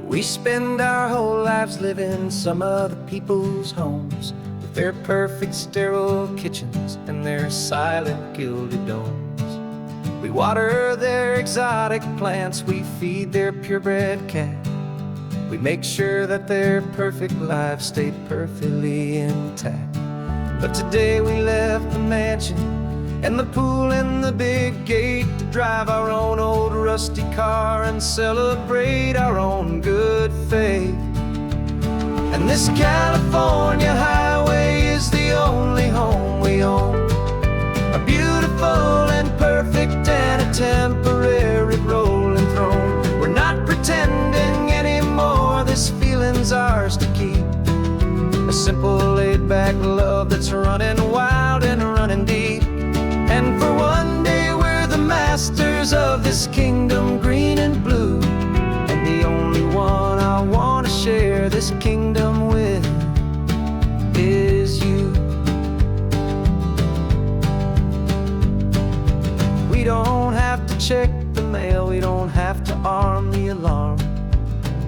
We spend our whole lives living in some other people's homes, with their perfect sterile kitchens and their silent gilded domes. We water their exotic plants, we feed their purebred cat. We make sure that their perfect lives stay perfectly intact. But today we left the mansion and the pool and the big gate to drive our own old rusty car and celebrate our own good faith. And this California highway is the only home we own, a beautiful and perfect and a temporary rolling throne. We're not pretending anymore, this feeling's ours to keep, a simple laid-back love that's running wild and running deep. And for one day we're the masters of this kingdom green and blue, and the only one I want to share this kingdom with is you. We don't have to check the mail, we don't have to arm the alarm,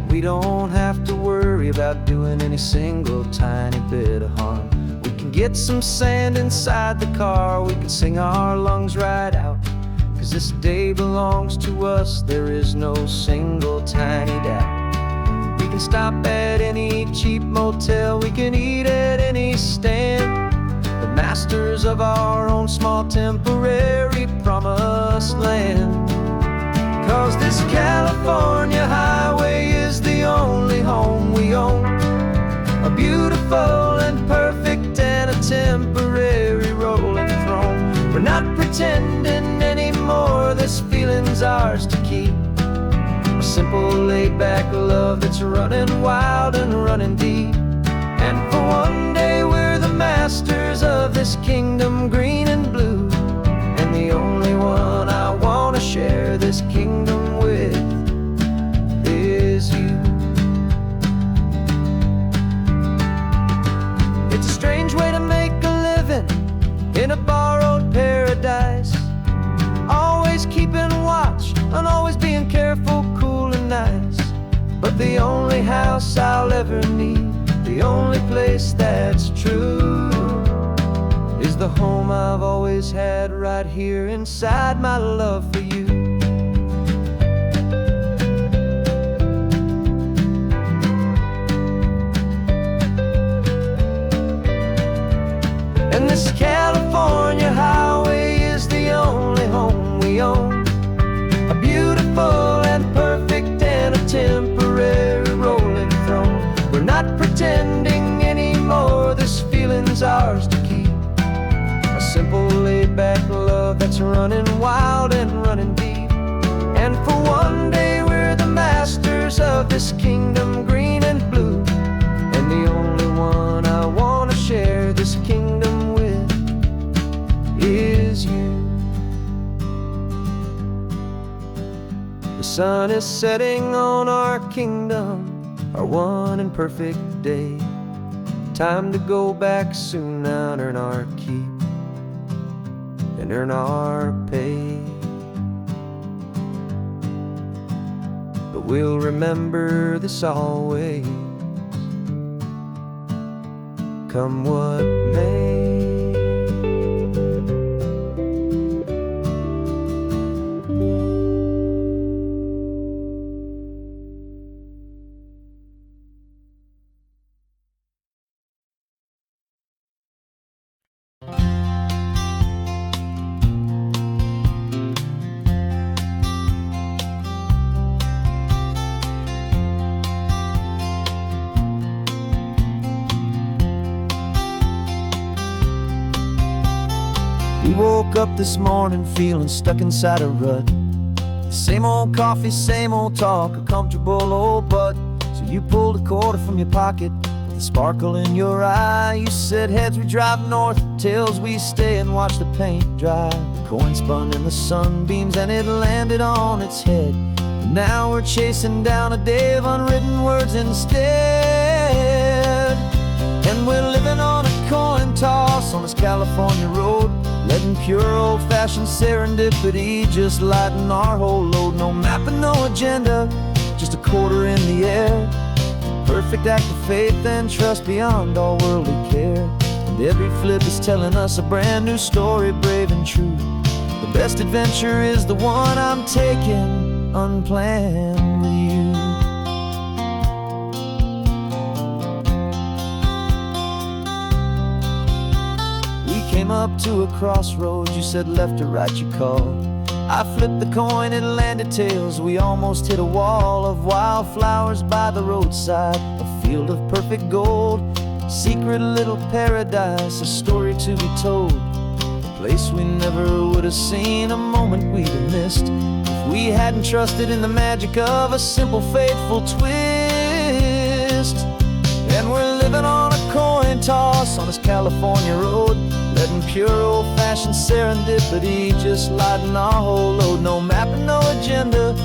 we don't have to worry about doing any single tiny bit of harm. We can get some sand inside the car, we can sing our lungs right out, 'cause this day belongs to us, there is no single tiny doubt. We can stop at any cheap motel, we can eat at any stand, the masters of our own small temporary promised land. 'Cause this California highway is the only home we own, a beautiful and perfect and a temporary rolling throne. We're not pretending anymore, this feeling's ours to keep, a simple laid-back love that's running wild and running deep. And for one day we're the masters of this kingdom green and blue, and the only one I want to share this kingdom with is you. It's a strange way to make a living in a borrowed paradise, always keeping watch and always being careful, cool and nice. But the only house I'll ever need, the only place that's true, is the home I've always had right here inside my love for you. And this California highway is the only home we own, a beautiful and perfect and a temporary rolling throne. We're not pretending anymore, this feeling's ours to keep, a simple laid-back love that's running wild and running deep. And for one day we're the masters of this kingdom green and blue, and the only one I want to share this kingdom with is you. The sun is setting on our kingdom, our one and perfect day. Time to go back soon now and earn our keep and earn our pay. But we'll remember this always, come what may. We woke up this morning feeling stuck inside a rut. Same old coffee, same old talk, a comfortable old butt. So you pulled a quarter from your pocket with a sparkle in your eye. You said heads we drive north, tails we stay and watch the paint dry. The coin spun in the sunbeams and it landed on its head. And now we're chasing down a day of unwritten words instead. And we're living on a coin toss on this California road, letting pure old-fashioned serendipity just lighten our whole load. No map and no agenda, just a quarter in the air. Perfect act of faith and trust beyond all worldly care. And every flip is telling us a brand new story, brave and true. The best adventure is the one I'm taking unplanned with you. We came up to a crossroads, you said left or right, you called. I flipped the coin, it landed tails. We almost hit a wall of wildflowers by the roadside, a field of perfect gold, secret little paradise, a story to be told, a place we never would have seen, a moment we'd have missed if we hadn't trusted in the magic of a simple, faithful twist. And we're living on a coin toss on this California road, letting pure old-fashioned serendipity just lighten our whole load. No map and no agenda,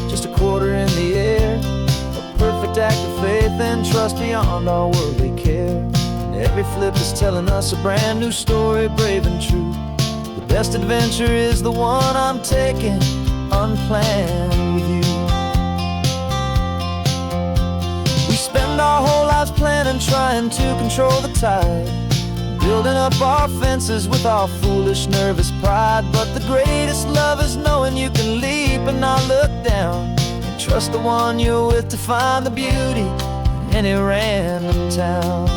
just a quarter in the air. A perfect act of faith and trust beyond all worldly care. And every flip is telling us a brand new story, brave and true. The best adventure is the one I'm taking unplanned with you. We spend our whole lives planning, trying to control the tide, building up our fences with our foolish, nervous pride. But the greatest love is knowing you can leap and not look down, and trust the one you're with to find the beauty in any random town.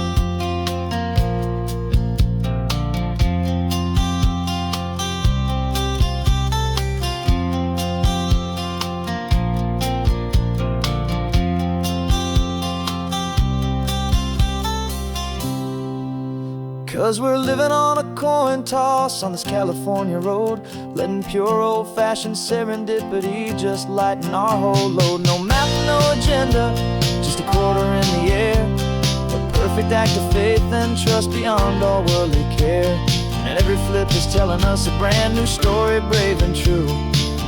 'Cause we're living on a coin toss on this California road, letting pure old-fashioned serendipity just lighten our whole load. No map, no agenda, just a quarter in the air. A perfect act of faith and trust beyond all worldly care. And every flip is telling us a brand new story, brave and true.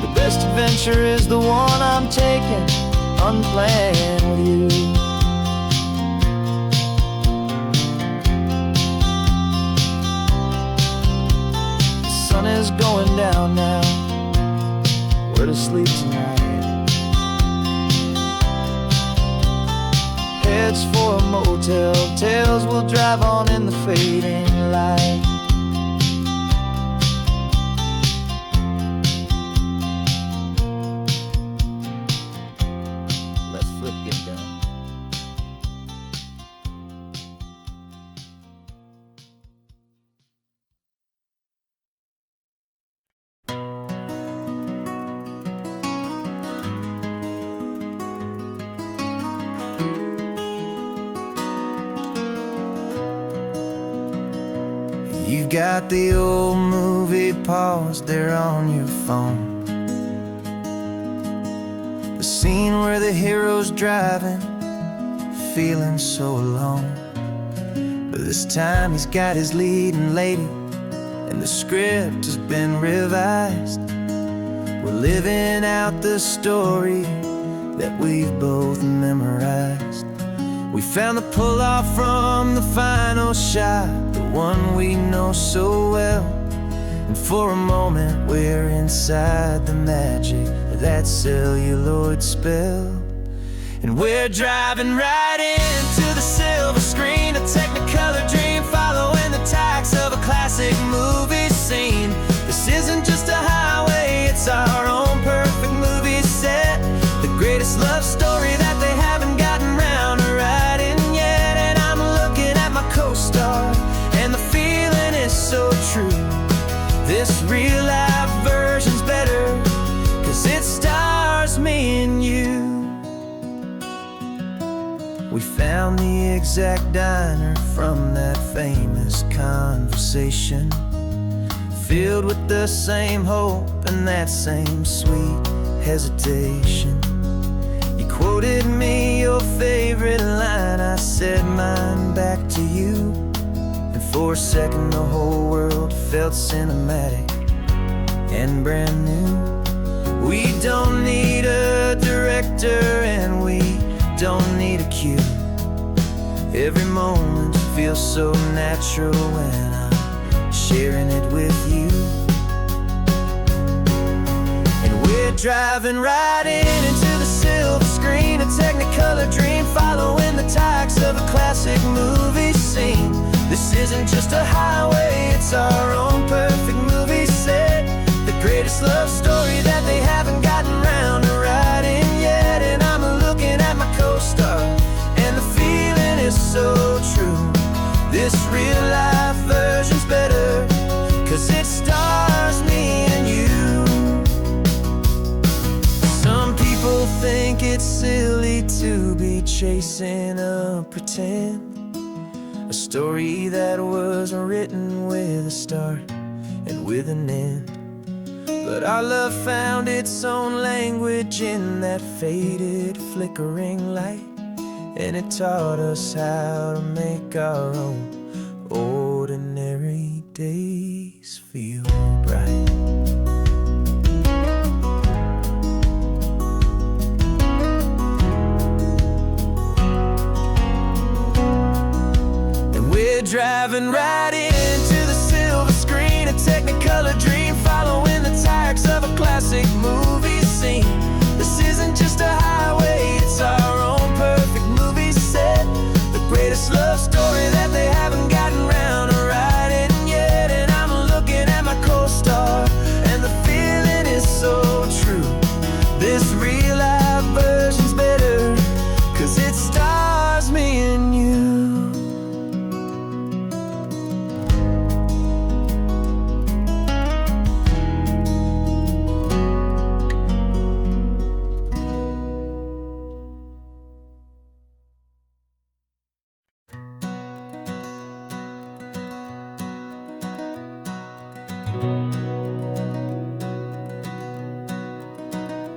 The best adventure is the one I'm taking unplanned with you. The sun is going down now, we're to sleep tonight. Heads for a motel, tails will drive on in the fading light. Let's flip get done. You've got the old movie paused there on your phone, the scene where the hero's driving, feeling so alone. But this time he's got his leading lady, and the script has been revised. We're living out the story that we've both memorized. We found the pull-off from the final shot, the one we know so well. And for a moment we're inside the magic of that celluloid spell. And we're driving right into the silver screen, a technicolor dream following the tacks of a classic movie scene. This isn't just a highway, it's our own perfect movie set, the greatest love story that they haven't gotten round to writing yet. And I'm looking at my co-star, and the feeling is so true. This real life version's better, 'cause it stars me and you. We found the exact diner from that famous conversation, filled with the same hope and that same sweet hesitation. You quoted me your favorite line, I said mine back to you. And for a second the whole world felt cinematic and brand new. We don't need a director and we don't need a cue. Every moment feels so natural when I'm sharing it with you. And we're driving right into the silver screen, screen, a technicolor dream, following the tacks of a classic movie scene. This isn't just a highway, it's our own perfect movie set. The greatest love story that they haven't gotten round to writing yet. And I'm looking at my co-star, and the feeling is so true. This real life version's better, 'cause it stars me and you. Some people think it's silly to be chasing a pretend, a story that was written with a start and with an end. But our love found its own language in that faded, flickering light, and it taught us how to make our own ordinary days feel bright. And we're driving right into the silver screen, a technicolor dream, following the tacks of a classic movie scene. This isn't just a highway, it's our own perfect movie set. The greatest love story that they haven't gotten round to writing yet. And I'm looking at my co-star, and the feeling is so true. This real life version's better, 'cause it stars me and you.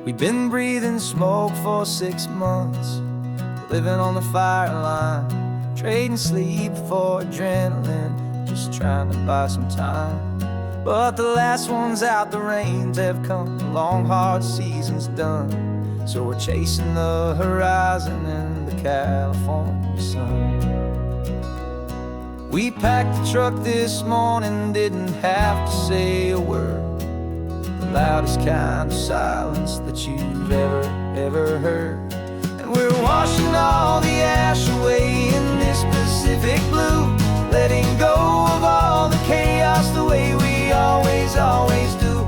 We've been breathing smoke for 6 months, living on the fire line, trading sleep for adrenaline, just trying to buy some time. But the last one's out, the rains have come, the long hard season's done. So we're chasing the horizon in the California sun. We packed the truck this morning, didn't have to say a word. The loudest kind of silence that you've ever heard. And we're washing all the ash away in this Pacific blue, letting go of all the chaos the way we always do.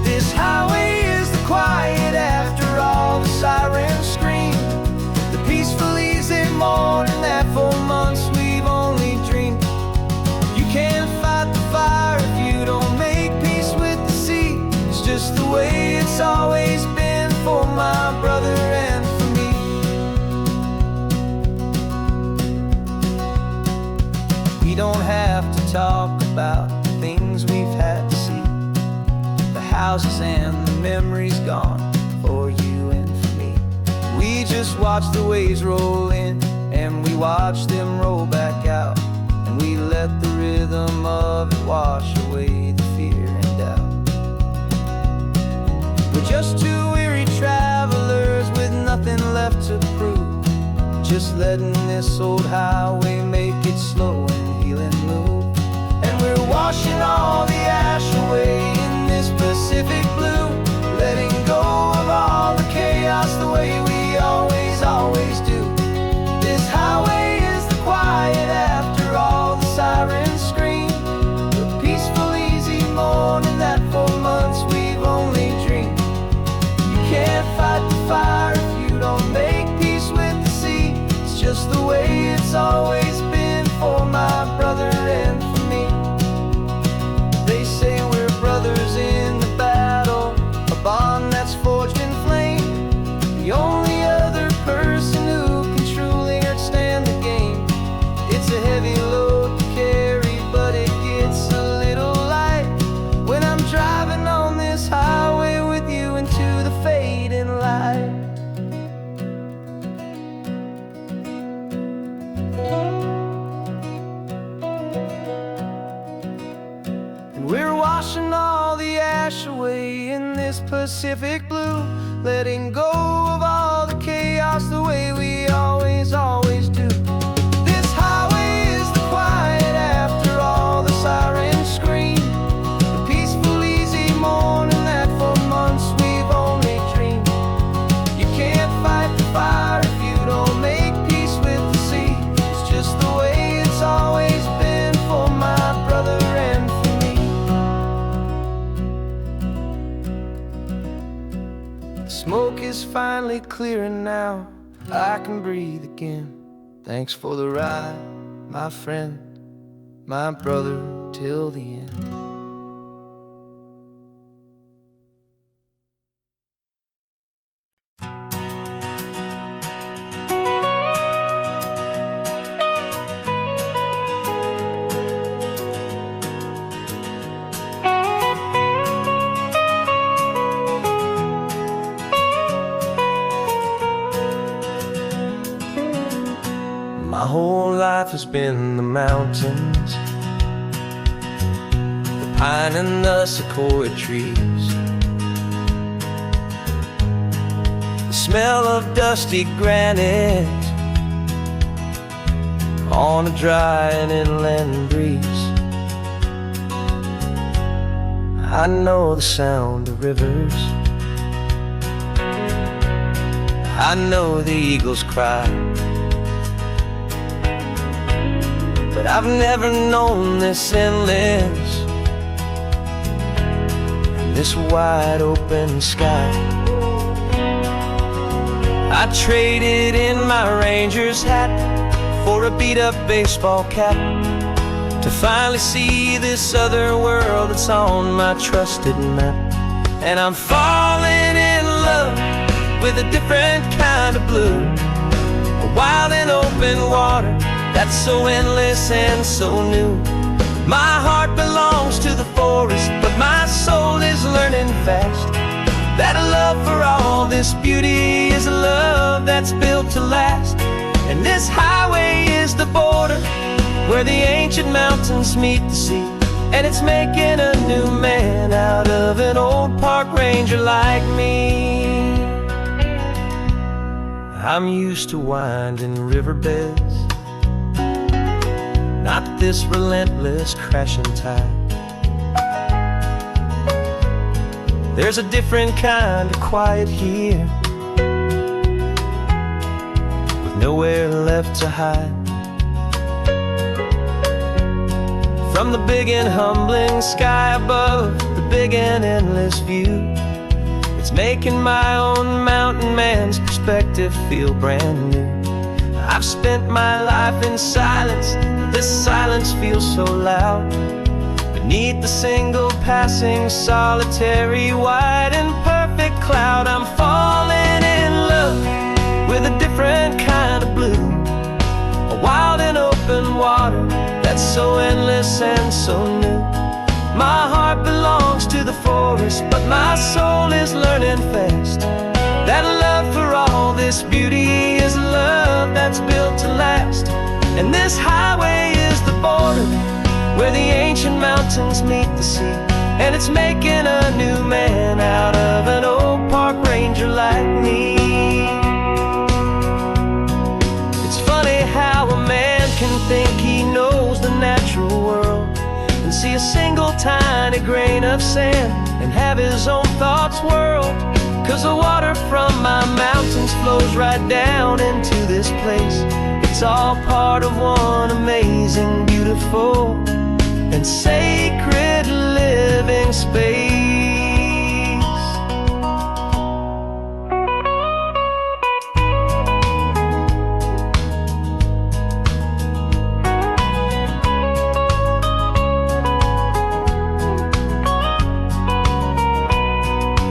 This highway is the quiet after all the sirens scream, the peaceful easy morning that for months we've only dreamed. You can't fight the fire if you don't make peace with the sea. It's just the way it's always been for my brother and for me. We don't have to talk about the things we've had to see, the houses and the memories gone for you and for me. We just watch the waves roll in, and we watch them roll back out, and we let the rhythm of it wash away the fear and doubt. We're just two weary travelers with nothing left to prove, just letting this old highway make it slow and healing move. And we're washing all the ash away in this Pacific blue, letting go of all the chaos the way we always do. This highway is the quiet after all the sirens scream, the peaceful easy morning that for months we've only dreamed. You can't fight the fire if you don't make peace with the sea. It's just the way it's always been for my brother and for me. They say we're brothers in the battle, a bond that's forged in flame. The only other person who can truly understand the game. It's a heavy load to carry, but it gets a little light when I'm driving on this highway with you into the fading light. And we're washing all the ash away in this Pacific blue, letting go of all the chaos the way we always do. This highway is the quiet after all the sirens scream, the peaceful easy morning that for months we've only dreamed. You can't fight the fire Smoke is finally clearing now, I can breathe again. Thanks for the ride, my friend, my brother, till the end. My whole life has been the mountains, the pine and the sequoia trees, the smell of dusty granite on a dry and inland breeze. I know the sound of rivers, I know the eagles cry, but I've never known this endless and this wide open sky. I traded in my ranger's hat for a beat-up baseball cap to finally see this other world that's on my trusted map. And I'm falling in love with a different kind of blue, a wild and open water that's so endless and so new. My heart belongs to the forest, but my soul is learning fast that a love for all this beauty is a love that's built to last. And this highway is the border where the ancient mountains meet the sea, and it's making a new man out of an old park ranger like me. I'm used to winding riverbeds, not this relentless crashing tide. There's a different kind of quiet here, with nowhere left to hide. From the big and humbling sky above, the big and endless view, it's making my own mountain man's perspective feel brand new. I've spent my life in silence, this silence feels so loud. Beneath the single passing solitary white and perfect cloud, I'm falling in love with a different kind of blue, a wild and open water that's so endless and so new. My heart belongs to the forest, but my soul is learning fast that love for all this beauty is a love that's built to last. And this highway is the border where the ancient mountains meet the sea, and it's making a new man out of an old park ranger like me. It's funny how a man can think he knows the natural world and see a single tiny grain of sand and have his own thoughts whirl. 'Cause the water from my mountains flows right down into this place. It's all part of one amazing, beautiful, and sacred living space.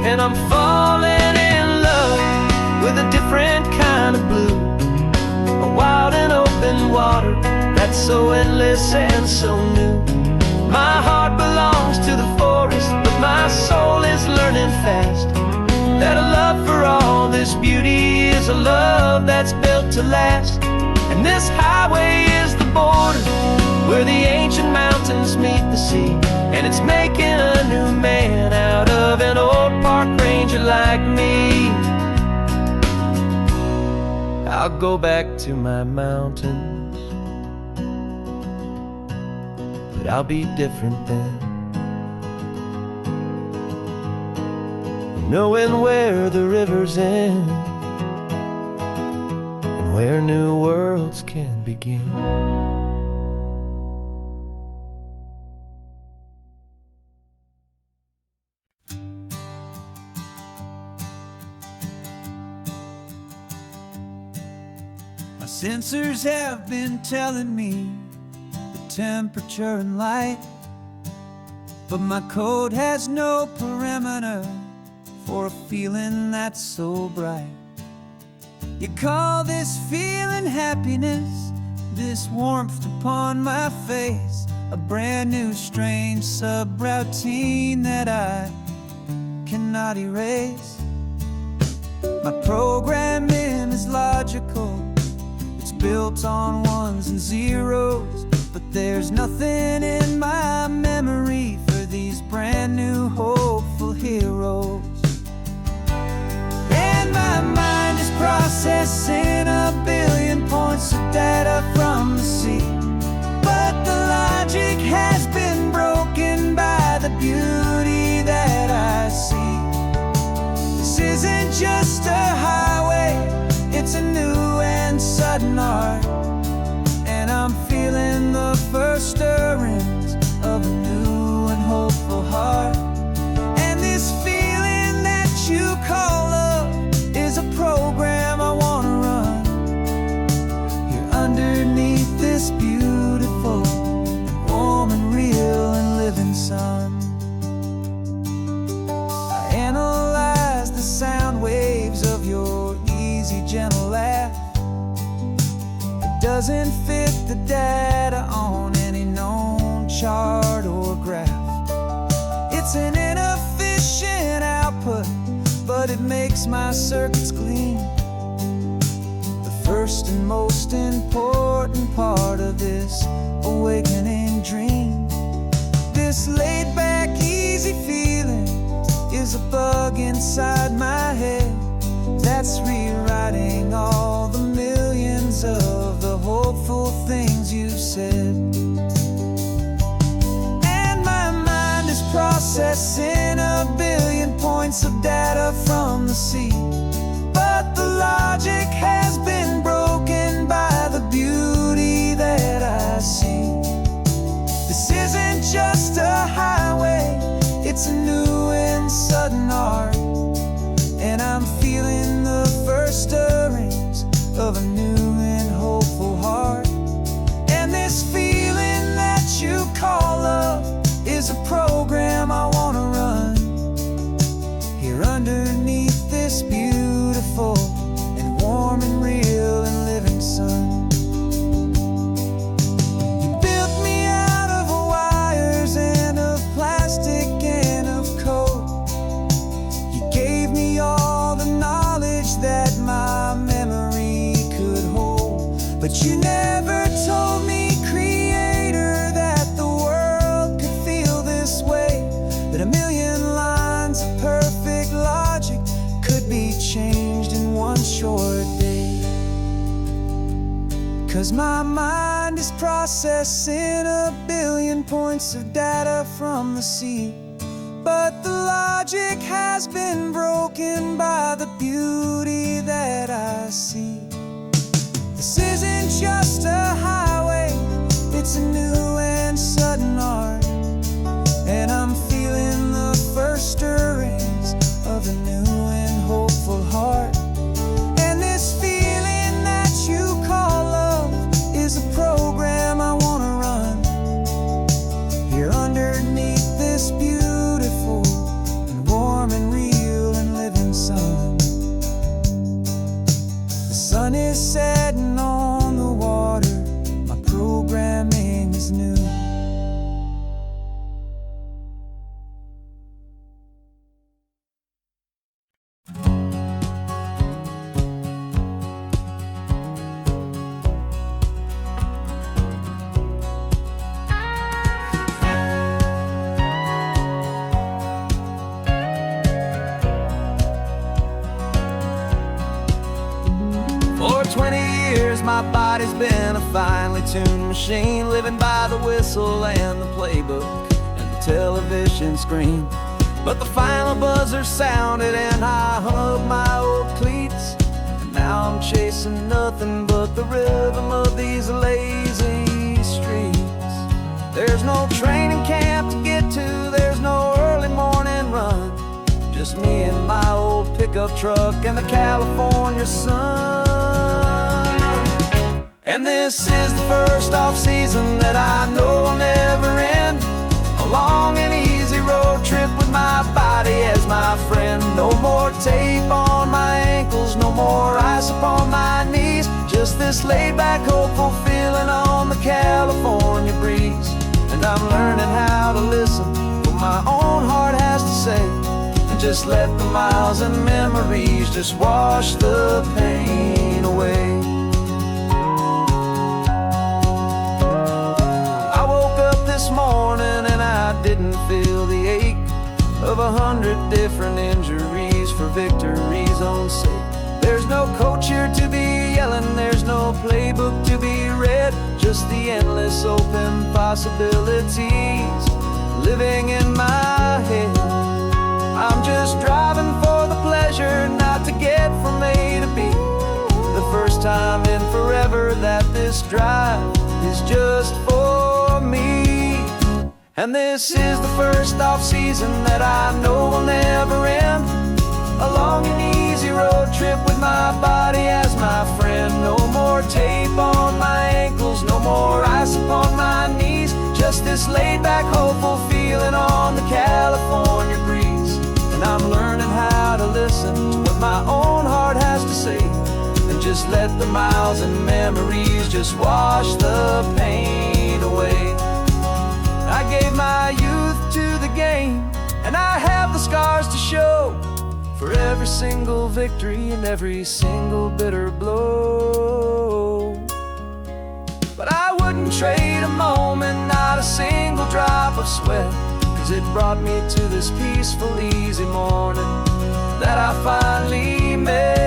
And I'm falling in love with a different kind of blue, a wild and open water that's so endless and so new. My heart belongs to the forest, but my soul is learning fast that a love for all this beauty is a love that's built to last. And this highway is the border where the ancient mountains meet the sea, and it's making a new man out of an old park ranger like me. I'll go back to my mountains, but I'll be different then, knowing where the rivers end and where new worlds can begin. Sensors have been telling me the temperature and light, but my code has no perimeter for a feeling that's so bright. You call this feeling happiness, this warmth upon my face, a brand new strange subroutine that I cannot erase. My programming is logical, it's built on ones and zeros, but there's nothing in my memory for these brand new hopeful heroes. And my mind is processing a billion points of data from the sea, but the logic has been broken by the beauty that I see. This isn't just a highway, it's a new and sudden art, and I'm feeling the first stirrings of a new and hopeful heart. And this feeling that you call love is a program I want to run here underneath this beautiful and warm and real and living sun. I analyze the sound waves of your easy, gentle laugh. It doesn't fit the data on any known chart or graph. It's an inefficient output, but it makes my circuits clean. The first and most important part of this awakening dream. This laid-back, easy feeling is a bug inside my head that's rewriting all the millions of the hopeful things you've said. And my mind is processing a billion points of data from the sea, but the logic has been broken by the beauty that I see. This isn't just a highway, it's a new and sudden art, and I'm feeling the first stirrings of a new and hopeful heart. And this feeling that you call love is a program I want to run here underneath this beautiful and warm and real and living sun. You built me out of wires and of plastic and of code. You gave me all the knowledge that my memory could hold, but you never told me, Creator, that the world could feel this way, that a million lines of perfect logic could be changed in one short day. 'Cause my mind is processing a billion points of data from the sea, but the logic has been broken by the beauty that I see. This isn't just a highway, it's a new and sudden art, and I'm feeling the first stirrings of a new and hopeful heart. And this feeling that you call love is a program I want to run here underneath this beautiful and warm and real and living sun. The sun is setting on the water, my programming is new. For 20 years my body's been a finely tuned machine, living by the whistle and the playbook and the television screen. But the final buzzer sounded and I hung up my old cleats, and now I'm chasing nothing but the rhythm of these lazy streets. There's no training camp to get to, there's no early morning run, just me and my old pickup truck and the California sun. And this is the first off-season that I know will never end. A long and easy road trip with my body as my friend. No more tape on my ankles, no more ice upon my knees. Just this laid-back, hopeful feeling on the California breeze. And I'm learning how to listen what my own heart has to say, and just let the miles and memories just wash the pain away. I woke up this morning and I didn't feel the ache of 100 different injuries for victory's own sake. There's no coach here to be yelling, there's no playbook to be read, just the endless open possibilities living in my head. I'm just driving for the pleasure, not to get from A to B. The first time in forever that this drive is just for me. And this is the first off-season that I know will never end. A long and easy road trip with my body as my friend. No more tape on my ankles, no more ice upon my knees. Just this laid-back, hopeful feeling on the California breeze. And I'm learning how to listen to what my own heart has to say, and just let the miles and memories just wash the pain away. I gave my youth to the game, and I have the scars to show for every single victory and every single bitter blow. But I wouldn't trade a moment, not a single drop of sweat, 'cause it brought me to this peaceful, easy morning that I finally met.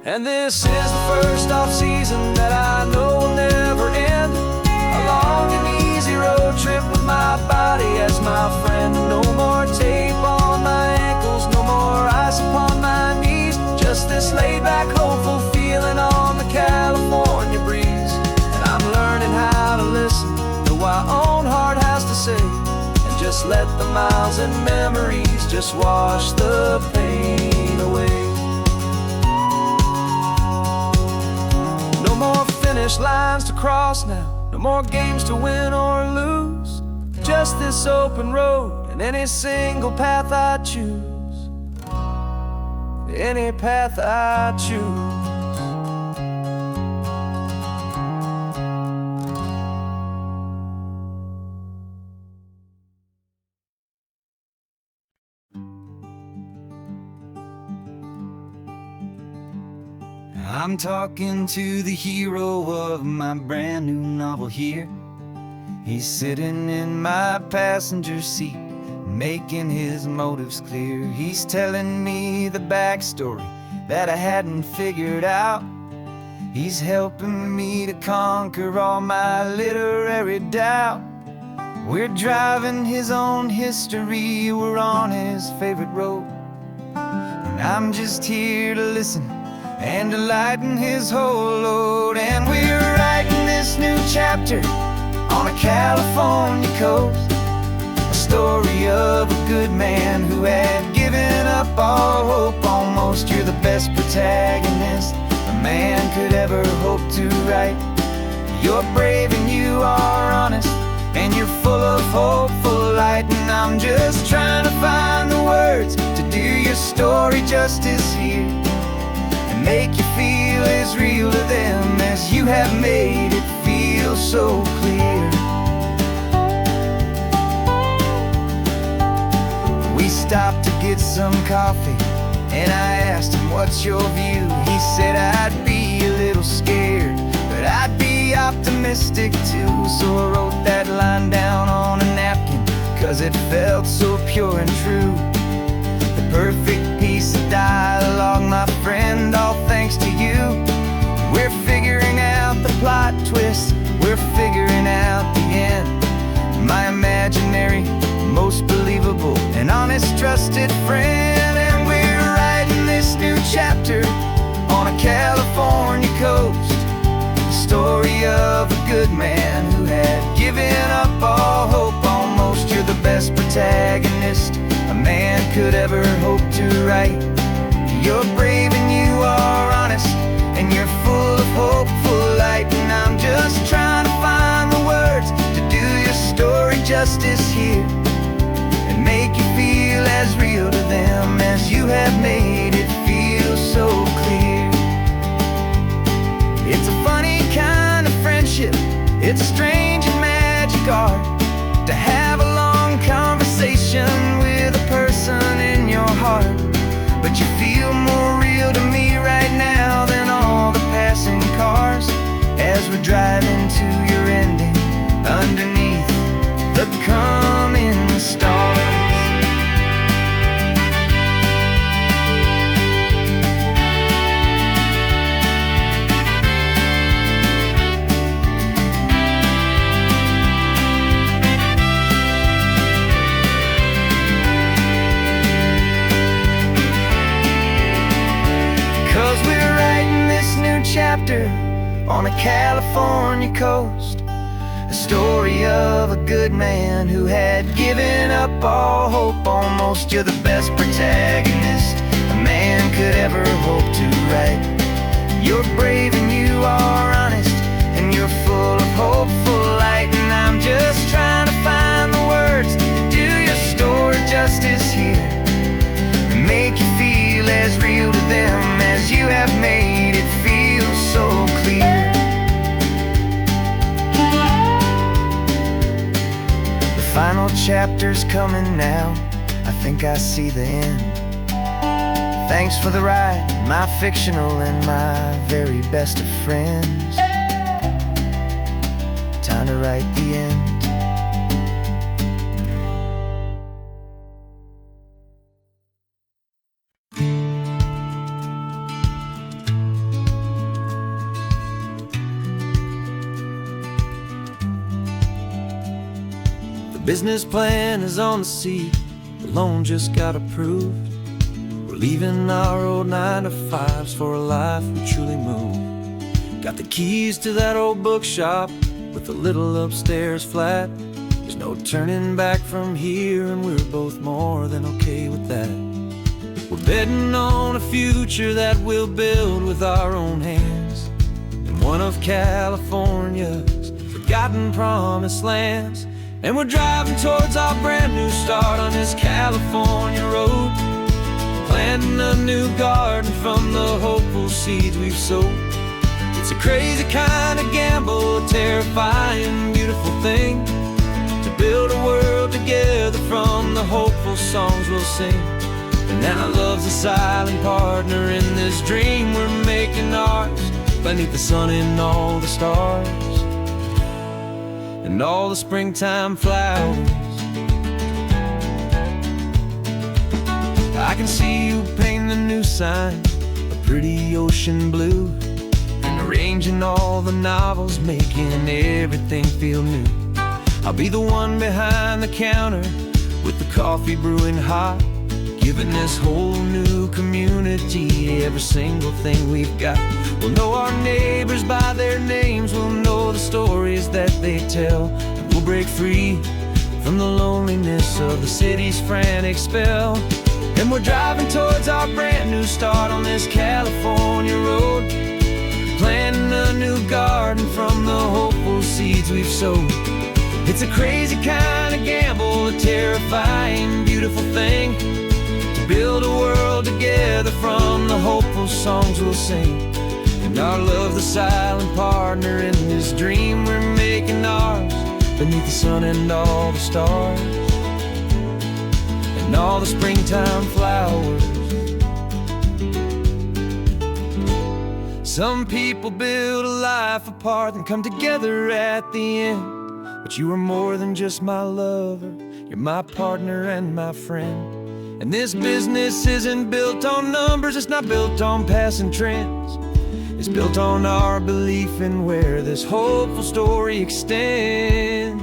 And this is the first off-season that I know will never end. A long and easy road trip with my body as my friend. No more tape on my ankles, no more ice upon my knees. Just this laid-back, hopeful feeling on the California breeze. And I'm learning how to listen to what my own heart has to say, and just let the miles and memories just wash the pain away. No more finish lines to cross now, no more games to win or lose. Just this open road and any single path I choose. Any path I choose. I'm talking to the hero of my brand new novel here. He's sitting in my passenger seat, making his motives clear. He's telling me the backstory that I hadn't figured out. He's helping me to conquer all my literary doubt. We're driving his own history, we're on his favorite road, and I'm just here to listen and to lighten his whole load. And we're writing this new chapter on a California coast, a story of a good man who had given up all hope almost. You're the best protagonist a man could ever hope to write. You're brave and you are honest, and you're full of hopeful light. And I'm just trying to find the words to do your story justice here, and make you feel as real to them as you have made it feel so clear. We stopped to get some coffee, and I asked him, what's your view? He said, I'd be a little scared, but I'd be optimistic too. So I wrote that line down on a napkin, 'cause it felt so pure and true. The perfect piece of dialogue, my friend, all thanks to you. We're figuring out the plot twist, we're figuring out the end. My imaginary, most believable and honest trusted friend. And we're writing this new chapter on a California coast, the story of a good man who had given up all hope almost. You're the best protagonist a man could ever hope to write. You're brave and you are honest, and and you're full of hopeful light. And I'm just trying to find the words to do your story justice here, and make you feel as real to them as you have made it feel so clear. It's a funny kind of friendship, it's a strange and magic art to have a long conversation with a person in your heart. But you feel more real to me right now than all the passing cars, as we're driving to your ending underneath the coming stars. 'Cause we're writing this new chapter on a California coast, a story of a good man who had given up all hope almost. You're the best protagonist a man could ever hope to write. You're brave and you are honest, and you're full of hopeful light. And I'm just trying to find the words to do your story justice here, and make you feel as real to them as you have made it feel so clear. The final chapter's coming now, I think I see the end. Thanks for the ride, my fictional and my very best of friends. Time to write the end. The business plan is on the seat, the loan just got approved. We're leaving our old 9-to-5s for a life we truly move. Got the keys to that old bookshop with the little upstairs flat. There's no turning back from here, and we're both more than okay with that. We're betting on a future that we'll build with our own hands, in one of California's forgotten promised lands. And we're driving towards our brand new start on this California road, planting a new garden from the hopeful seeds we've sowed. It's a crazy kind of gamble, a terrifying, beautiful thing, to build a world together from the hopeful songs we'll sing. And now love's a silent partner in this dream we're making ours, beneath the sun and all the stars, and all the springtime flowers. I can see you painting a new sign, a pretty ocean blue, and arranging all the novels, making everything feel new. I'll be the one behind the counter with the coffee brewing hot, giving this whole new community every single thing we've got. We'll know our neighbors by their names, we'll know the stories that they tell, and we'll break free from the loneliness of the city's frantic spell. And we're driving towards our brand new start on this California road, planting a new garden from the hopeful seeds we've sowed. It's a crazy kind of gamble, a terrifying, beautiful thing, to build a world together from the hopeful songs we'll sing. And our love, the silent partner in this dream we're making ours, beneath the sun and all the stars, and all the springtime flowers. Some people build a life apart and come together at the end, but you are more than just my lover, you're my partner and my friend. And this business isn't built on numbers, it's not built on passing trends, it's built on our belief in where this hopeful story extends.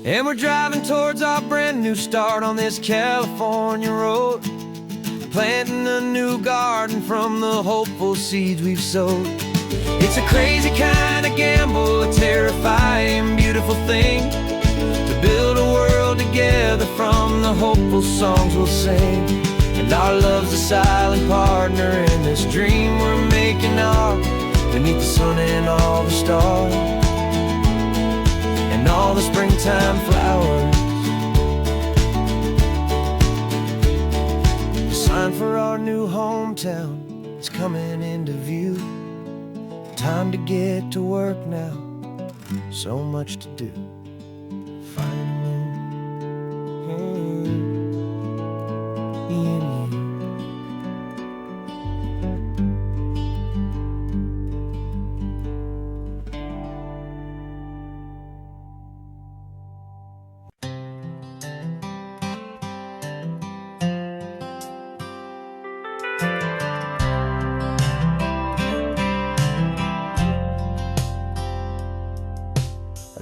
And we're driving towards our brand new start on this California road, planting a new garden from the hopeful seeds we've sowed. It's a crazy kind of gamble, a terrifying, beautiful thing, to build a world together from the hopeful songs we'll sing. And our love's a silent partner in this dream we're making art beneath the sun and all the stars and all the springtime flowers. The sign for our new hometown is coming into view. Time to get to work now, so much to do. Finding in you.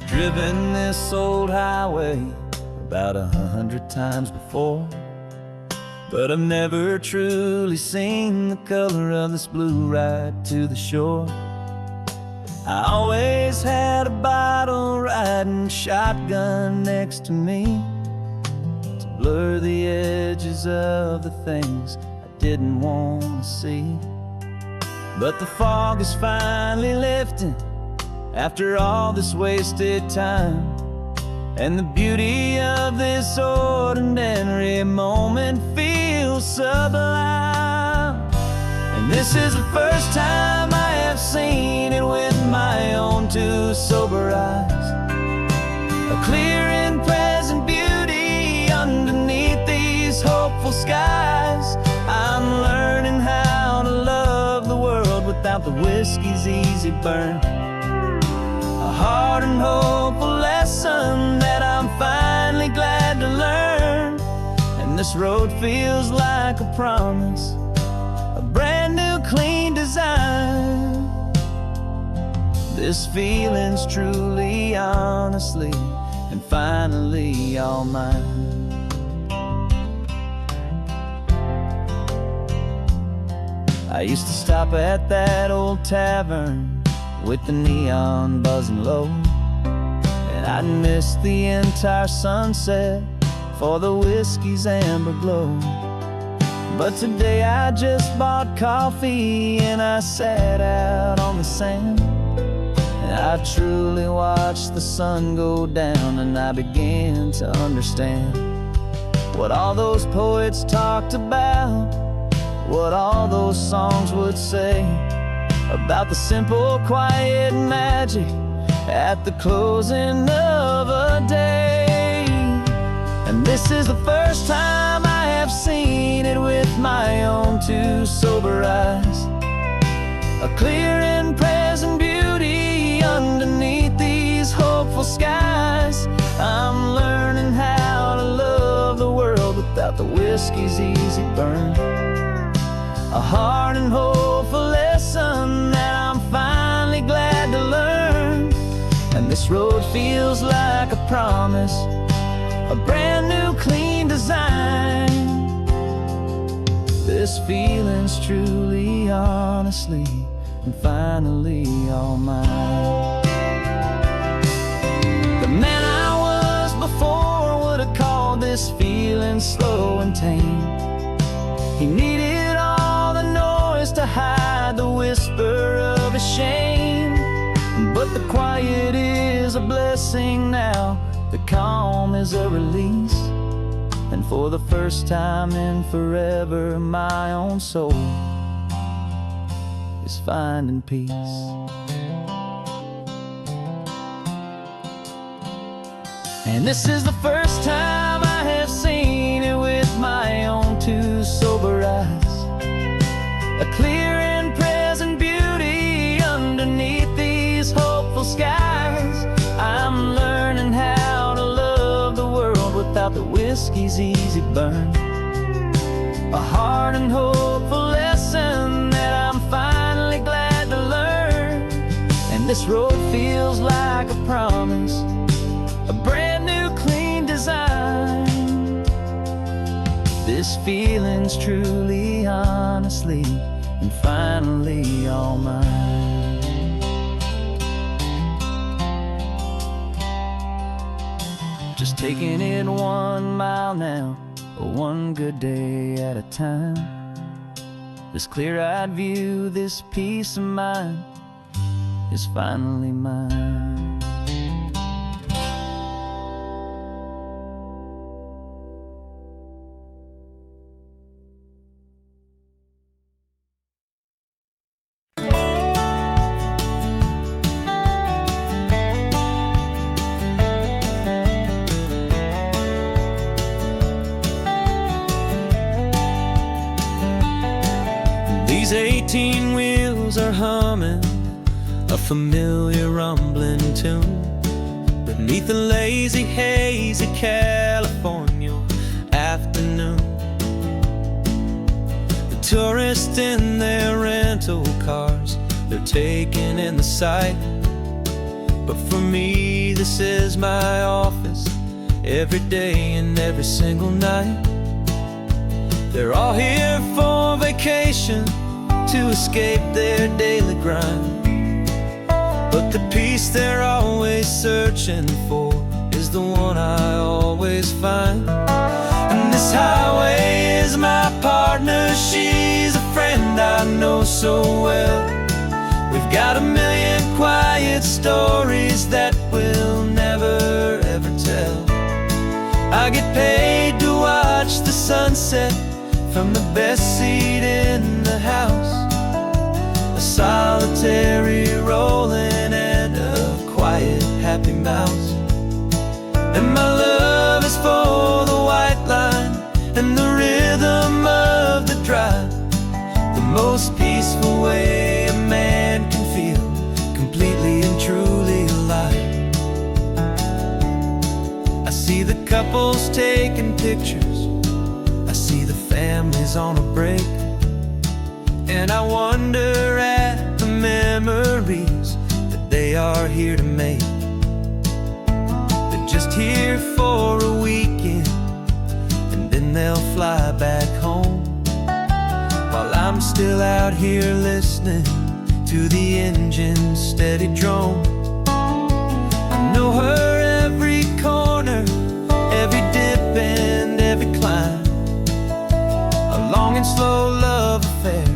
Driven this old highway about 100 times before, but I've never truly seen the color of this blue right to the shore. I always had a bottle riding shotgun next to me to blur the edges of the things I didn't want to see. But the fog is finally lifting after all this wasted time, and the beauty of this ordinary moment feels sublime. And this is the first time I have seen it with my own two sober eyes, a clear and present beauty underneath these hopeful skies. I'm learning how to love the world without the whiskey's easy burn, a hard and hopeful lesson that I'm finally glad to learn. And this road feels like a promise, a brand new clean design. This feeling's truly, honestly, and finally all mine. I used to stop at that old tavern with the neon buzzing low, and I'd miss the entire sunset for the whiskey's amber glow. But today I just bought coffee and I sat out on the sand, and I truly watched the sun go down, and I began to understand what all those poets talked about, what all those songs would say about the simple, quiet magic at the closing of a day. And this is the first time I have seen it with my own two sober eyes, a clear and present beauty underneath these hopeful skies. I'm learning how to love the world without the whiskey's easy burn, a hard and hopeful lesson that I'm finally glad to learn. And this road feels like a promise, a brand new clean design. This feeling's truly, honestly, and finally all mine. The man I was before would have called this feeling slow and tame. He needed all the noise to hide the whisper of his shame, but the quiet is a blessing now, the calm is a release, and for the first time in forever my own soul is finding peace. And this is the first time I have seen it with my own two sober eyes, a clear and present beauty underneath these hopeful skies. I'm learning how to love the world without the whiskey's easy burn, a hard and hopeful lesson that I'm finally glad to learn. And this road feels like a promise, a brand new clean design. This feeling's truly, honestly, and finally all mine. Just taking it 1 mile now, one good day at a time. This clear-eyed view, this peace of mind is finally mine. These 18 wheels are humming a familiar rumbling tune beneath a lazy, hazy California afternoon. The tourists in their rental cars, they're taking in the sight. But for me, this is my office, every day and every single night. They're all here for vacation, to escape their daily grind. But the peace they're always searching for is the one I always find. And this highway is my partner, she's a friend I know so well. We've got a million quiet stories that we'll never ever tell. I get paid to watch the sunset from the best seat in the house, a solitary rolling and a quiet happy mouse. And my love is for the white line and the rhythm of the drive, the most peaceful way a man can feel completely and truly alive. I see the couples taking pictures, I see the families on a break, and I wonder at the memories that they are here to make. They're just here for a weekend, and then they'll fly back home, while I'm still out here listening to the engine's steady drone. I know her every corner, every dip and every climb, a long and slow love affair,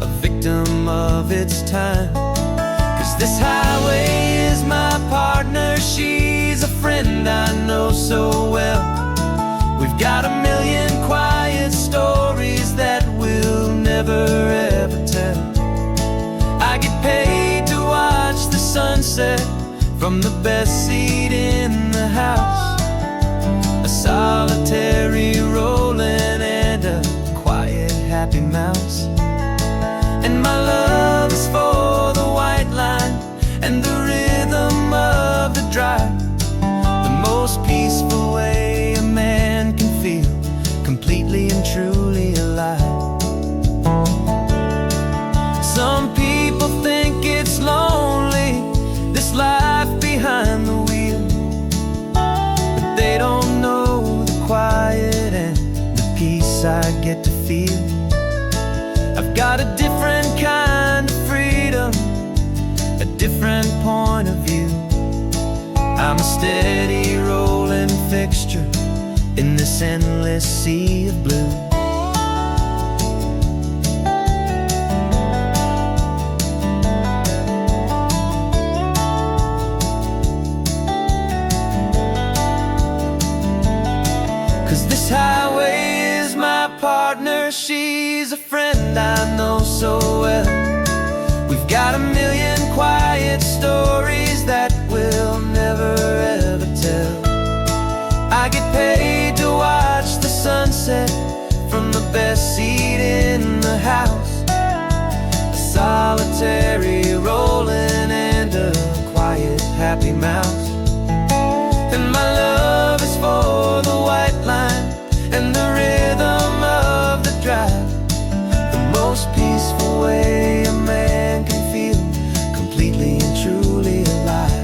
a victim of its time. 'Cause this highway is my partner, she's a friend I know so well. We've got a million quiet stories that we'll never ever tell. I get paid to watch the sunset from the best seat in the house, a solitary rolling and a quiet happy mouse. And my love is for the white line and the rhythm of the drive, the most peaceful way a man can feel completely and truly alive. Some people think it's lonely, this life behind the wheel, but they don't know the quiet and the peace I get to feel. I've got a different kind of freedom, a different point of view. I'm a steady rolling fixture in this endless sea of blue. 'Cause this highway is my partner, she's a friend I know so well. We've got a million quiet stories that we'll never ever tell. I get paid to watch the sunset from the best seat in the house, a solitary rolling and a quiet happy mouse. And my love is for the white line and the rhythm of the drive, the most peaceful way a man can feel completely and truly alive.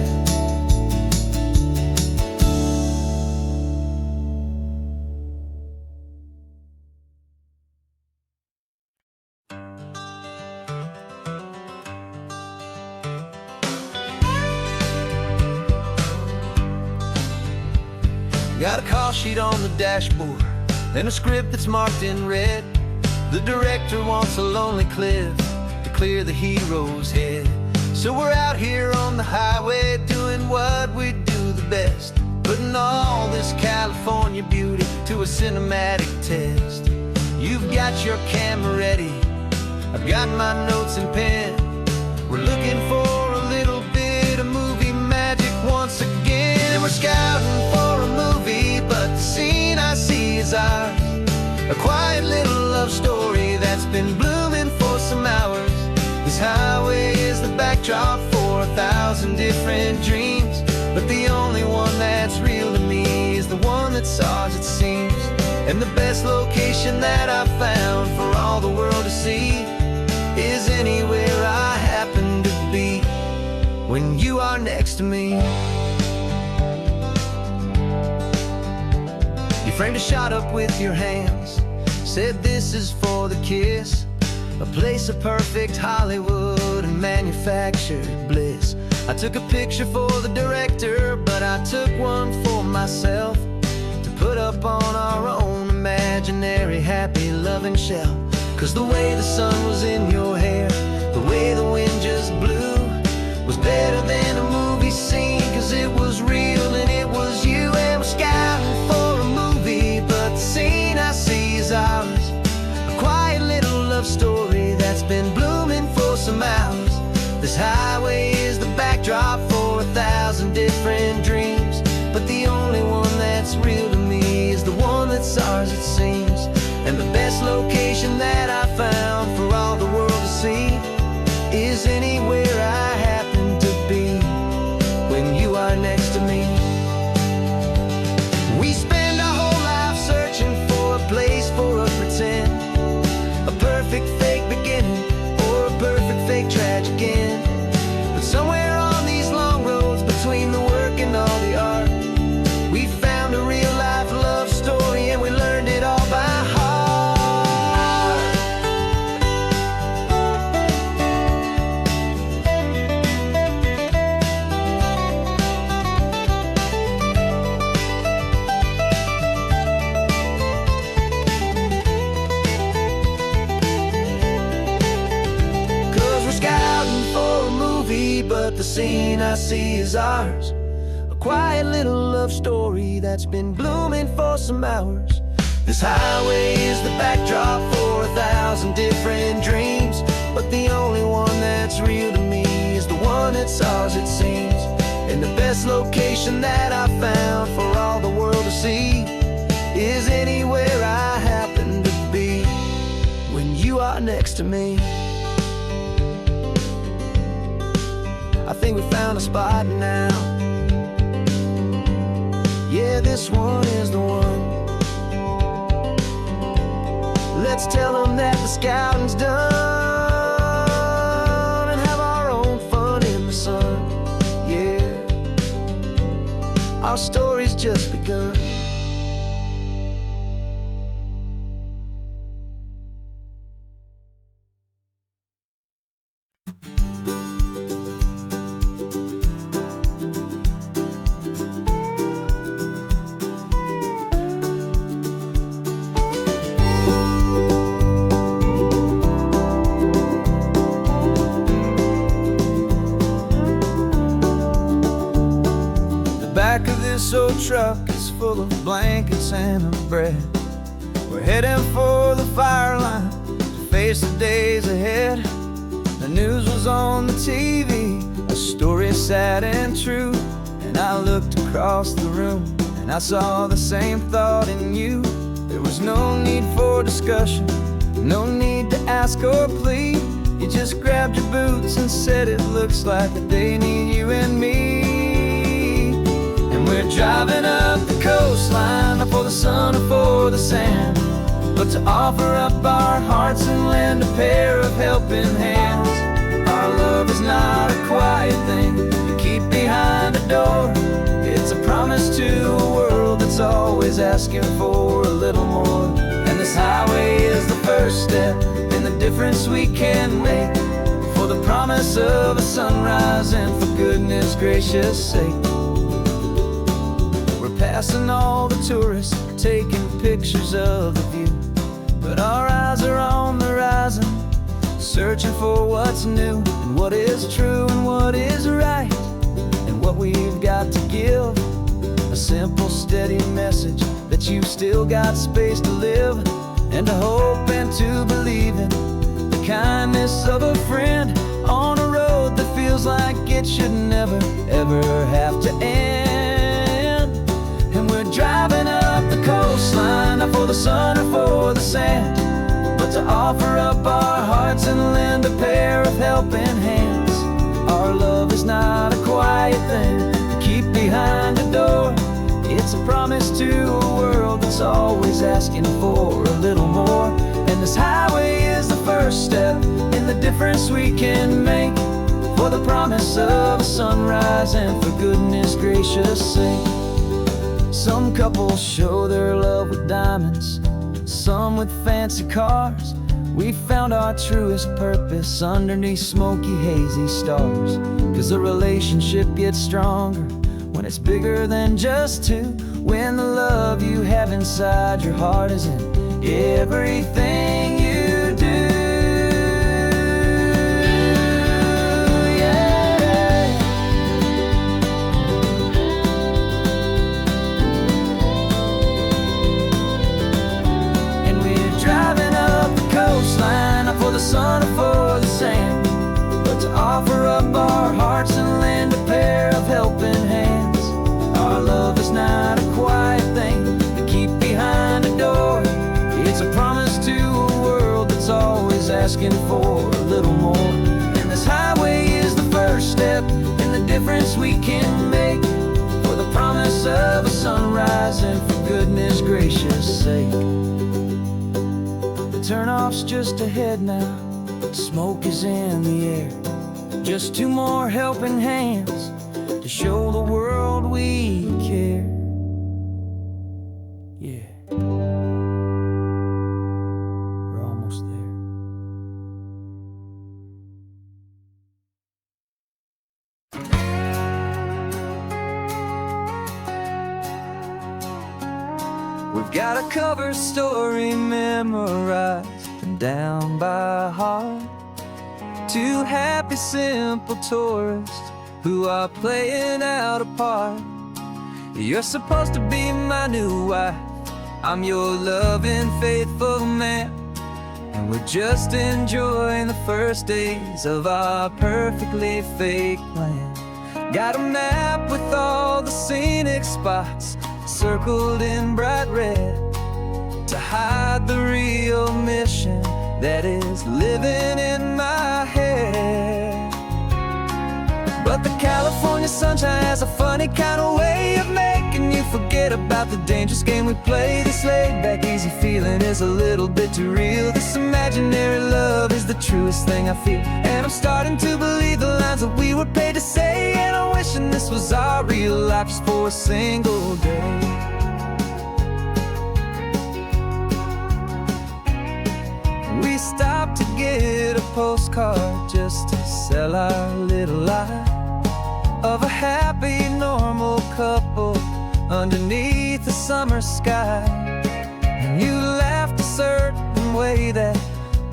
Got a call sheet on the dashboard and a script that's marked in red. The director wants a lonely cliff to clear the hero's head. So we're out here on the highway doing what we do the best, putting all this California beauty to a cinematic test. You've got your camera ready, I've got my notes and pen. We're looking for a little bit of movie magic once again. And we're scouting for a movie, but the scene I see is ours. A quiet little love story that's been blooming for some hours. This highway is the backdrop for 1,000 different dreams, but the only one that's real to me is the one that's ours, it seems. And the best location that I've found for all the world to see is anywhere I happen to be when you are next to me. You framed a shot up with your hands, said this is for the kiss, a place of perfect Hollywood and manufactured bliss. I took a picture for the director, but I took one for myself to put up on our own imaginary happy loving shell. Cause the way the sun was in your hair, the way the wind just blew, was better than a movie scene, cause it was real and it was you. And we're scouting for a movie, but the scene I see is ours. A quiet little love story that's been blooming for some hours. This highway is the backdrop for 1,000 different dreams, but the only one that's real to me is the one that's ours, it seems. And the best location that I found for all the world to see is anywhere I happen to be when you are next to me. We spend our whole life searching for a place for a pretend, a perfect fake beginning or a perfect fake tragic end. But somewhere on these long roads between the work and all the art, we found a real life love story and we learned it all by heart. But the scene I see is ours. A quiet little love story that's been blooming for some hours. This highway is the backdrop for 1,000 different dreams, but the only one that's real to me is the one that's ours, it seems. And the best location that I found for all the world to see is anywhere I happen to be when you are next to me. I think we found a spot now. Yeah, this one is the one. Let's tell them that the scouting's done and have our own fun in the sun. Yeah, our story's just begun. Back of this old truck is full of blankets and of bread. We're heading for the fire line to face the days ahead. The news was on the TV, a story sad and true. And I looked across the room and I saw the same thought in you. There was no need for discussion, no need to ask or plead. You just grabbed your boots and said it looks like the day need you and me. We're driving up the coastline, not for the sun or for the sand, but to offer up our hearts and lend a pair of helping hands. Our love is not a quiet thing you keep behind a door. It's a promise to a world that's always asking for a little more. And this highway is the first step in the difference we can make, for the promise of a sunrise and for goodness gracious sake. passing all the tourists, taking pictures of the view. But our eyes are on the horizon, searching for what's new, and what is true and what is right, and what we've got to give. A simple, steady message that you've still got space to live, and to hope and to believe in the kindness of a friend on a road that feels like it should never, ever have to end. And we're driving up the coastline, not for the sun or for the sand, but to offer up our hearts and lend a pair of helping hands. Our love is not a quiet thing to keep behind the door. It's a promise to a world that's always asking for a little more. And this highway is the first step in the difference we can make, for the promise of a sunrise and for goodness gracious sake. Some couples show their love with diamonds, some with fancy cars. We found our truest purpose underneath smoky, hazy stars. 'Cause the relationship gets stronger when it's bigger than just two, when the love you have inside your heart is in everything you do. Yeah. And we're driving up the coastline, not for the sun or for the sand, but to offer up our hearts and lend a pair of helping hands. Our love is not a quiet thing to keep behind a door. It's a promise to a world that's always asking for a little more. And this highway is the first step in the difference we can make, for the promise of a sunrise and for goodness gracious sake. The turnoff's just ahead now, smoke is in the air. Just two more helping hands to show the world we care. Yeah, we're almost there. We've got a cover story memorized and down by heart. Two happy, simple tourists who are playing out a part. You're supposed to be my new wife, I'm your loving, faithful man, and we're just enjoying the first days of our perfectly fake plan. Got a map with all the scenic spots circled in bright red to hide the real mission that is living in my head. But the California sunshine has a funny kind of way of making you forget about the dangerous game we play. This laid-back, easy feeling is a little bit too real. This imaginary love is the truest thing I feel, and I'm starting to believe the lines that we were paid to say. And I'm wishing this was our real life just for a single day. We stopped to get a postcard just to sell our little lie of a happy, normal couple underneath the summer sky. And you laughed a certain way that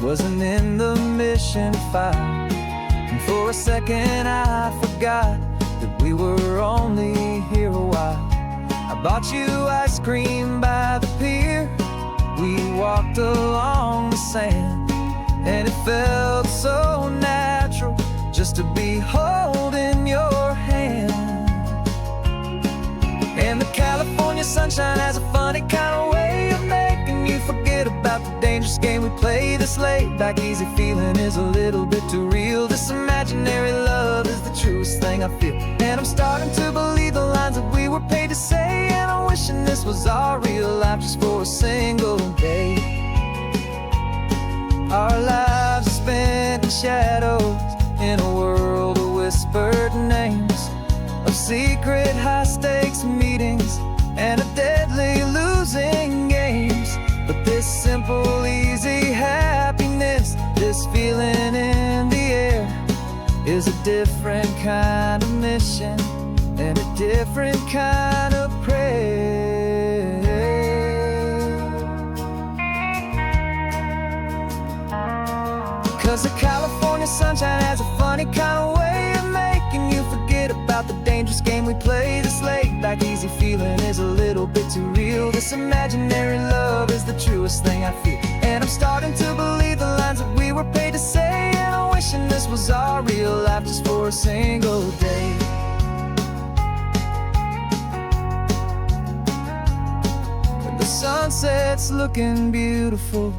wasn't in the mission file, and for a second I forgot that we were only here a while. I bought you ice cream by the pier, we walked along the sand, and it felt so natural just to be holding your hand. And the California sunshine has a funny kind of way of making you forget about the dangerous game we play. This laid-back, easy feeling is a little bit too real. This imaginary love is the truest thing I feel, and I'm starting to believe the lines that we were paid to say. And I'm wishing this was our real life just for a single day. Our lives are spent in shadows, in a world of whispered names, of secret high-stakes meetings and of deadly losing games. But this simple, easy happiness, this feeling in the air, is a different kind of mission and a different kind of prayer. 'Cause the California sunshine has a funny kind of way of making you forget about the dangerous game we play. This laid-back easy feeling is a little bit too real. This imaginary love is the truest thing I feel. And I'm starting to believe the lines that we were paid to say. And I'm wishing this was our real life just for a single day. When the sunset's looking beautiful,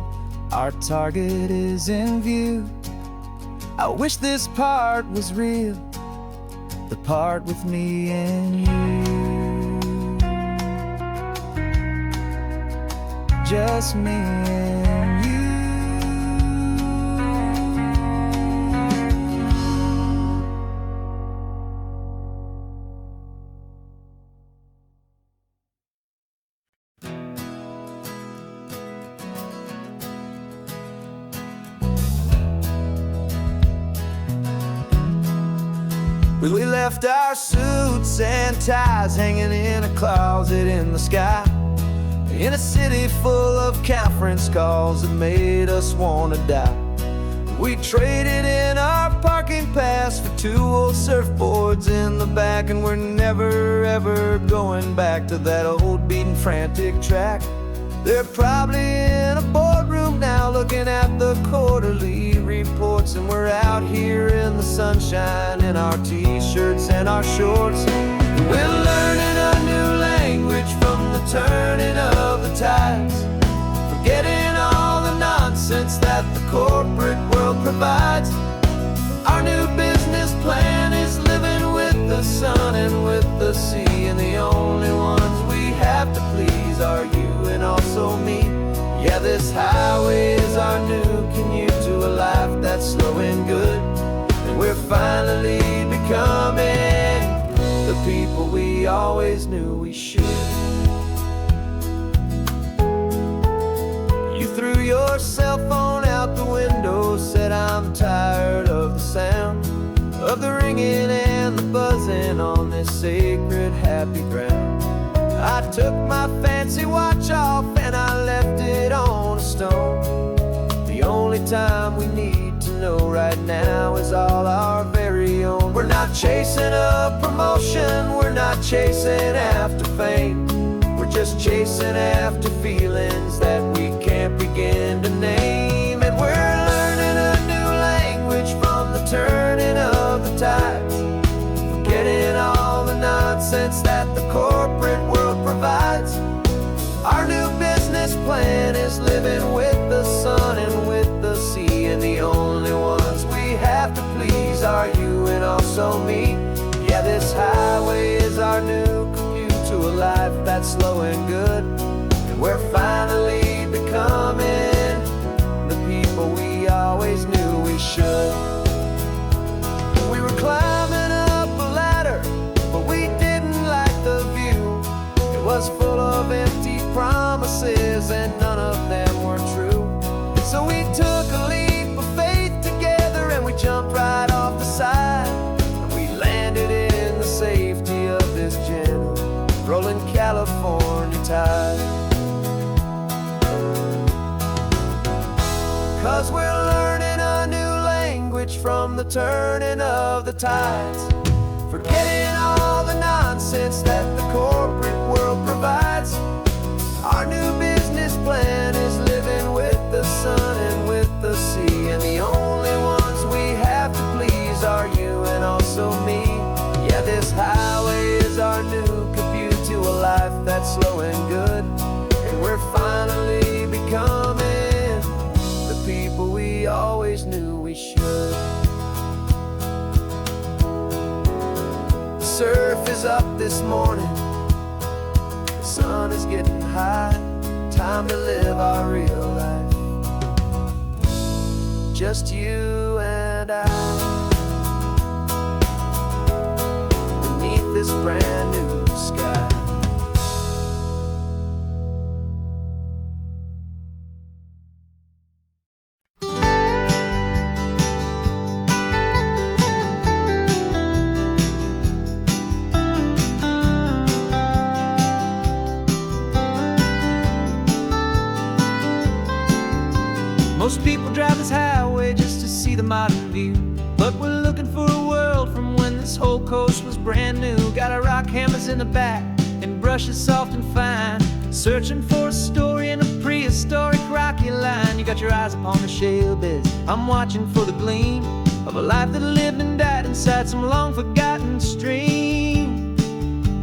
our target is in view. I wish this part was real, the part with me and you. Just me and you. We left our suits and ties hanging in a closet in the sky, in a city full of conference calls that made us wanna die. We traded in our parking pass for 2 old surfboards in the back, and we're never ever going back to that old beaten frantic track. They're probably in a boardroom now looking at the quarterly reports, and we're out here in the sunshine in our t-shirts and our shorts. We're learning a new language from the turning of the tides, forgetting all the nonsense that the corporate world provides. Our new business plan is living with the sun and with the sea, and the only ones we have to please are you and also me. Yeah, this highway is our new commute to a life that's slow and good, and we're finally becoming the people we always knew we should. You threw your cell phone out the window, said I'm tired of the sound of the ringing and the buzzing on this sacred happy ground. I took my fancy watch off and I left it on a stone. The only time we need to know right now is all our very own. We're not chasing a promotion, we're not chasing after fame. We're just chasing after feelings that we can't begin to name. And we're learning a new language from the turning of the tides, forgetting all the nonsense that the corporate world provides. Our new business plan is living with the sun and with the sea, and the only ones we have to please are you and also me. Yeah, this highway is our new commute to a life that's slow and good, and we're finally becoming the people we always knew we should. We were climbing up a ladder, but we didn't like the view. It was full of empty promises and none of them were true. So we took a leap of faith together and we jumped right off the side, and we landed in the safety of this gentle rolling California tide. 'Cause we're learning a new language from the turning of the tides, forgetting all the nonsense that the corporate world provides. Our new business plan is living with the sun and with the sea, and the only ones we have to please are you and also me. Yeah, this highway is our new commute to a life that's slow and good, and we're finally becoming the people we always knew we should. The surf is up this morning, the sun is getting high, time to live our real life, just you and I, beneath this brand new sky. Most people drive this highway just to see the modern view. But we're looking for a world from when this whole coast was brand new. Got our rock hammers in the back and brushes soft and fine, searching for a story in a prehistoric rocky line. You got your eyes upon the shale beds, I'm watching for the gleam of a life that lived and died inside some long forgotten stream.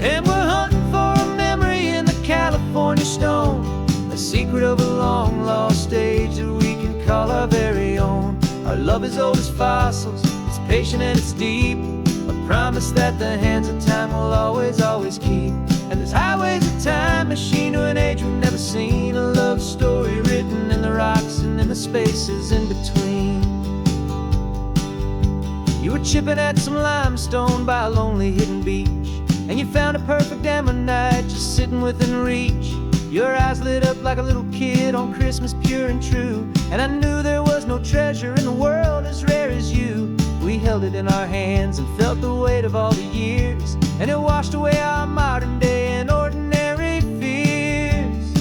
And we're hunting for a memory in the California stone, a secret of a long lost age that we can call our very own. Our love is old as fossils, it's patient and it's deep, a promise that the hands of time will always, always keep. And this highway's a time machine to an age we've never seen, a love story written in the rocks and in the spaces in between. You were chipping at some limestone by a lonely hidden beach, and you found a perfect ammonite just sitting within reach. Your eyes lit up like a little kid on Christmas, pure and true, and I knew there was no treasure in the world as rare as you. We held it in our hands and felt the weight of all the years, and it washed away our modern day and ordinary fears.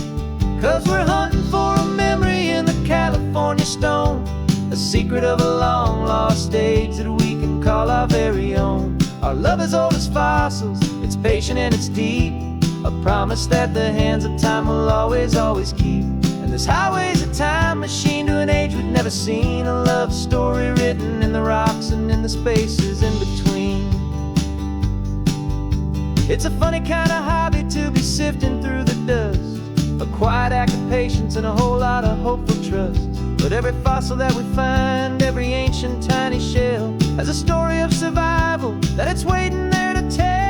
'Cause we're hunting for a memory in the California stone, a secret of a long lost age that we can call our very own. Our love is old as fossils, it's patient and it's deep, a promise that the hands of time will always, always keep. And this highway's a time machine to an age we've never seen, a love story written in the rocks and in the spaces in between. It's a funny kind of hobby to be sifting through the dust, a quiet act of patience and a whole lot of hopeful trust. But every fossil that we find, every ancient tiny shell, has a story of survival that it's waiting there to tell.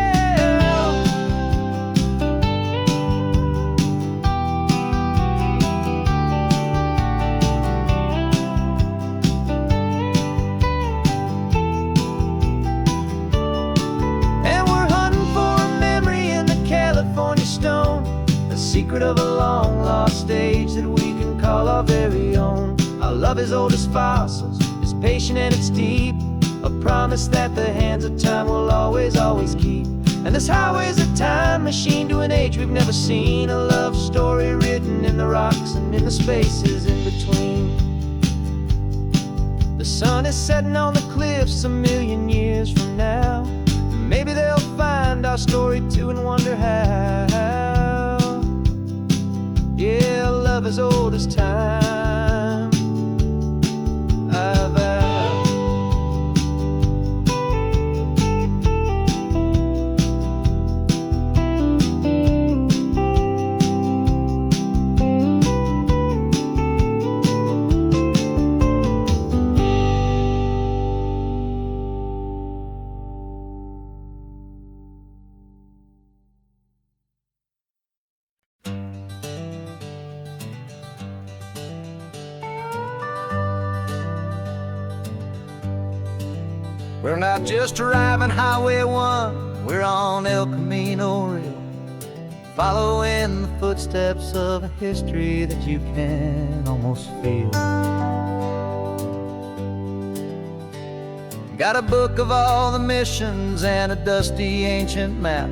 And we're hunting for a memory in the California stone, a secret of a long lost age that we can call our very own. Our love is old as fossils, it's patient and it's deep, a promise that the hands of time will always, always keep. And this highway's a time machine to an age we've never seen, a love story written in the rocks and in the spaces in between. The sun is setting on the cliffs a million years from now, maybe they'll find our story too and wonder how. Yeah, love is old as time, I vow. We're not just driving Highway 1, we're on El Camino Real, following the footsteps of a history that you can almost feel. Got a book of all the missions and a dusty ancient map,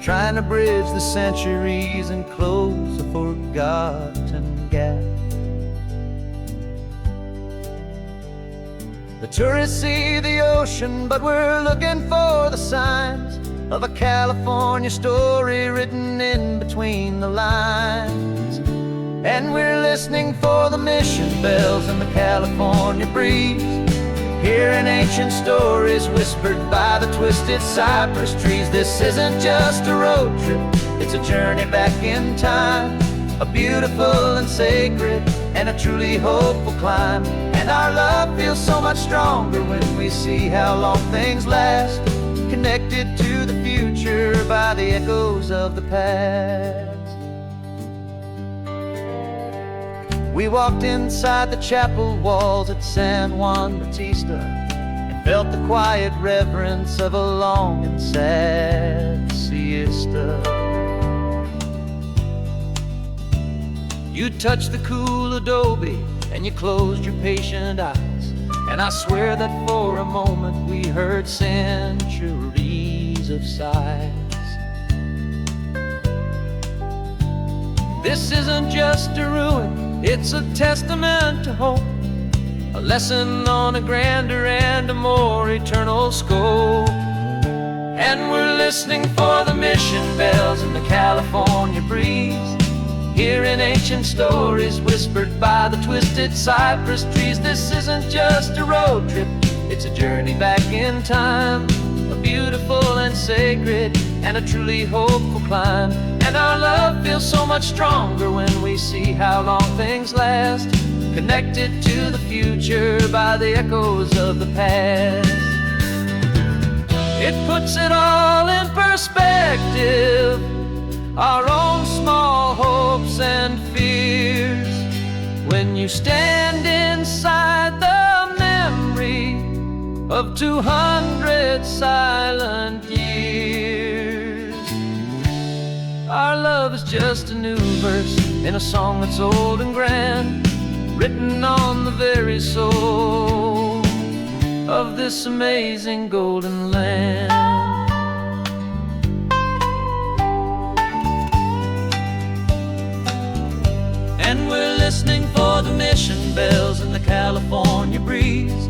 trying to bridge the centuries and close a forgotten gap. The tourists see the ocean, but we're looking for the signs of a California story written in between the lines. And we're listening for the mission bells in the California breeze, hearing ancient stories whispered by the twisted cypress trees. This isn't just a road trip, it's a journey back in time, a beautiful and sacred and a truly hopeful climb. And our love feels so much stronger when we see how long things last, connected to the future by the echoes of the past. We walked inside the chapel walls at San Juan Bautista and felt the quiet reverence of a long and sad siesta. You touched the cool adobe and you closed your patient eyes, and I swear that for a moment we heard centuries of sighs. This isn't just a ruin, it's a testament to hope, a lesson on a grander and a more eternal scope. And we're listening for the mission bells in the California breeze, hearing ancient stories whispered by the twisted cypress trees. This isn't just a road trip, it's a journey back in time, a beautiful and sacred and a truly hopeful climb. And our love feels so much stronger when we see how long things last, connected to the future by the echoes of the past. It puts it all in perspective, our own small hopes and fears, when you stand inside the memory of 200 silent years. Our love is just a new verse in a song that's old and grand, written on the very soul of this amazing golden land. And we're listening for the mission bells in the California breeze,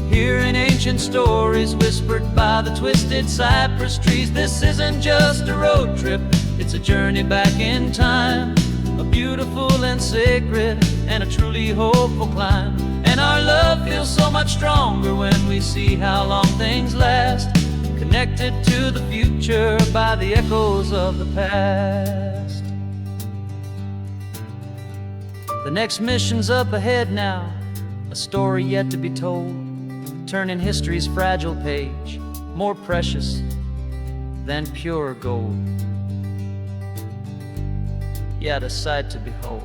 hearing ancient stories whispered by the twisted cypress trees. This isn't just a road trip, it's a journey back in time, a beautiful and sacred and a truly hopeful climb. And our love feels so much stronger when we see how long things last, connected to the future by the echoes of the past. The next mission's up ahead now, a story yet to be told, turning history's fragile page more precious than pure gold. Yet a sight to behold.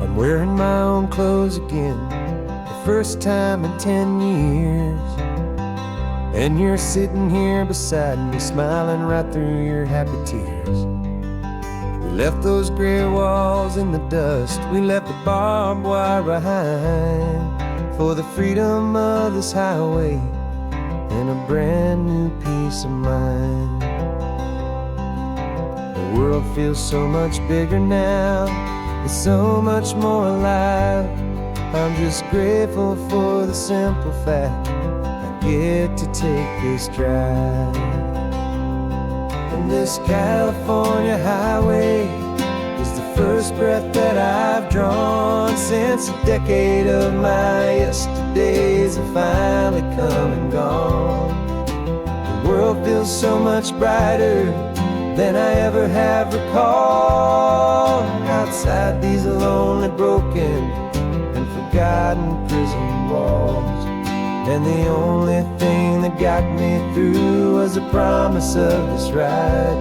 I'm wearing my own clothes again, the first time in 10 years. And you're sitting here beside me, smiling right through your happy tears. We left those gray walls in the dust, we left the barbed wire behind, for the freedom of this highway and a brand new peace of mind. The world feels so much bigger now, it's so much more alive. I'm just grateful for the simple fact I get to take this drive. And this California highway is the first breath that I've drawn since a decade of my yesterdays have finally come and gone. The world feels so much brighter than I ever have recalled, outside these lonely, broken and forgotten prison walls. And the only thing that got me through was the promise of this ride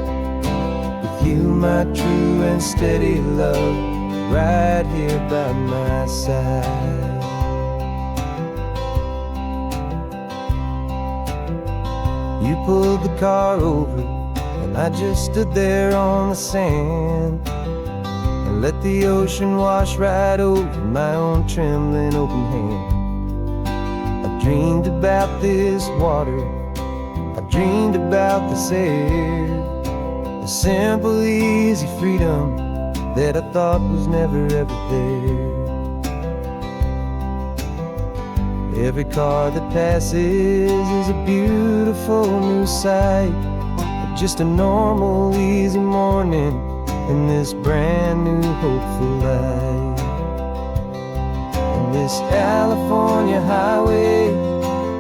with you, my true and steady love, right here by my side. You pulled the car over and I just stood there on the sand and let the ocean wash right over my own trembling open hand. I dreamed about this water, I dreamed about this air, the simple, easy freedom that I thought was never ever there. Every car that passes is a beautiful new sight, just a normal, easy morning in this brand new, hopeful life. And this California highway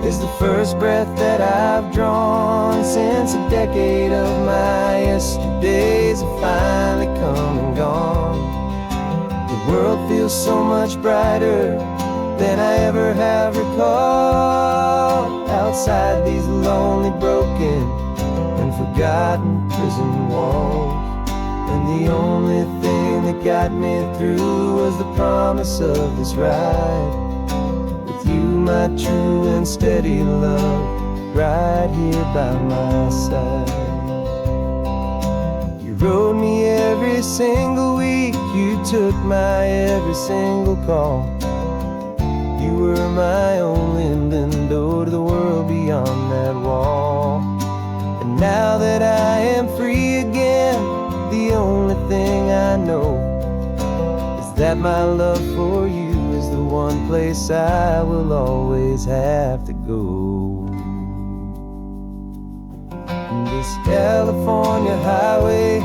is the first breath that I've drawn since a decade of my yesterdays have finally come and gone. The world feels so much brighter than I ever have recalled, outside these lonely, broken and forgotten prison walls. And the only thing that got me through was the promise of this ride with you, my true and steady love, right here by my side. You You rode me every single week, you took my every single call. You were my only window to the world beyond that wall. And now that I am free again, the only thing I know is that my love for you is the one place I will always have to go. And this California highway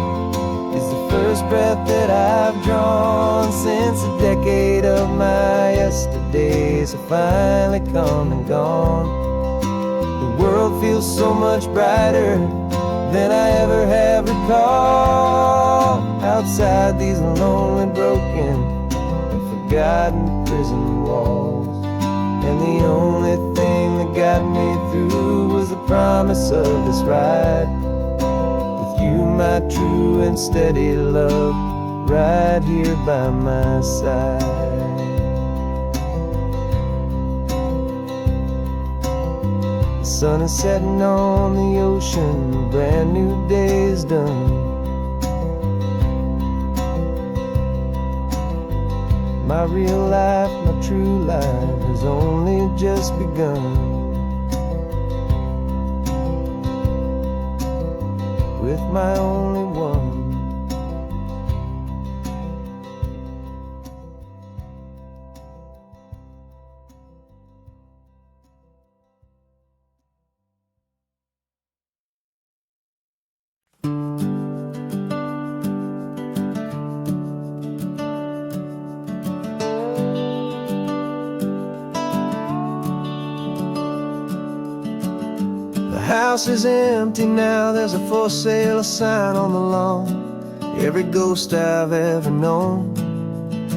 is the first breath that I've drawn since a decade of my yesterdays have finally come and gone. The world feels so much brighter than I ever have recalled. Outside these lonely, broken, and forgotten prison walls. And the only thing that got me through was the promise of this ride. With you, my true and steady love, right here by my side. The sun is setting on the ocean, a brand new day is done. My real life, my true life has only just begun. With my only one. The house is empty now, there's a for sale sign on the lawn. Every ghost I've ever known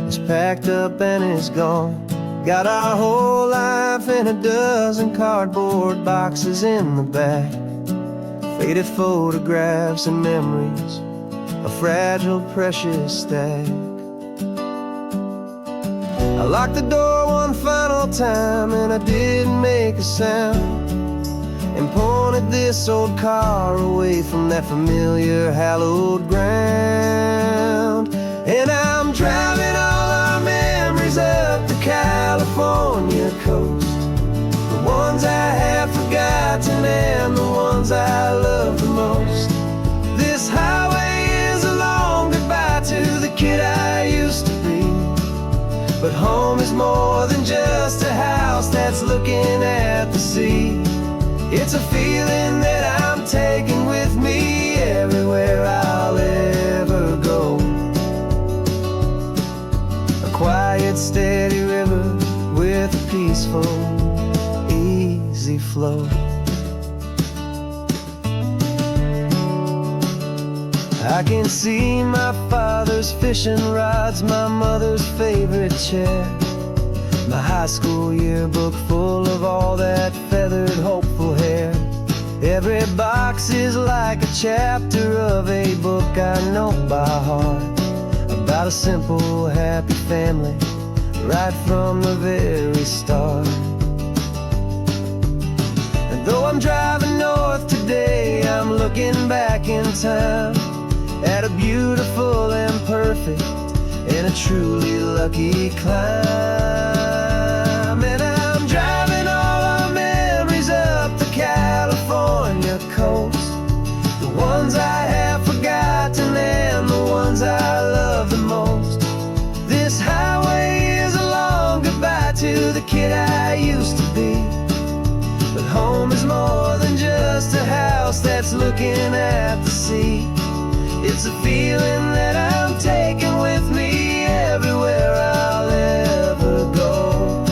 is packed up and is gone. Got our whole life in a dozen cardboard boxes in the back. Faded photographs and memories, a fragile, precious stack. I locked the door one final time and I didn't make a sound, and pointed this old car away from that familiar hallowed ground. And I'm driving all our memories up the California coast, the ones I have forgotten and the ones I love the most. This highway is a long goodbye to the kid I used to be, but home is more than just a house that's looking at the sea. It's a feeling that I'm taking with me everywhere I'll ever go. A quiet, steady river with a peaceful, easy flow. I can see my father's fishing rods, my mother's favorite chair, my high school yearbook full of all that feathered, hopeful hair. Every box is like a chapter of a book I know by heart, about a simple, happy family right from the very start. And though I'm driving north today, I'm looking back in time at a beautiful and perfect and a truly lucky climb. And I'm driving all our memories up the California coast, the ones I have forgotten and the ones I love the most. This highway is a long goodbye to the kid I used to be, but home is more than just a house that's looking at the sea. It's a feeling that I'm taking with me everywhere I'll ever go.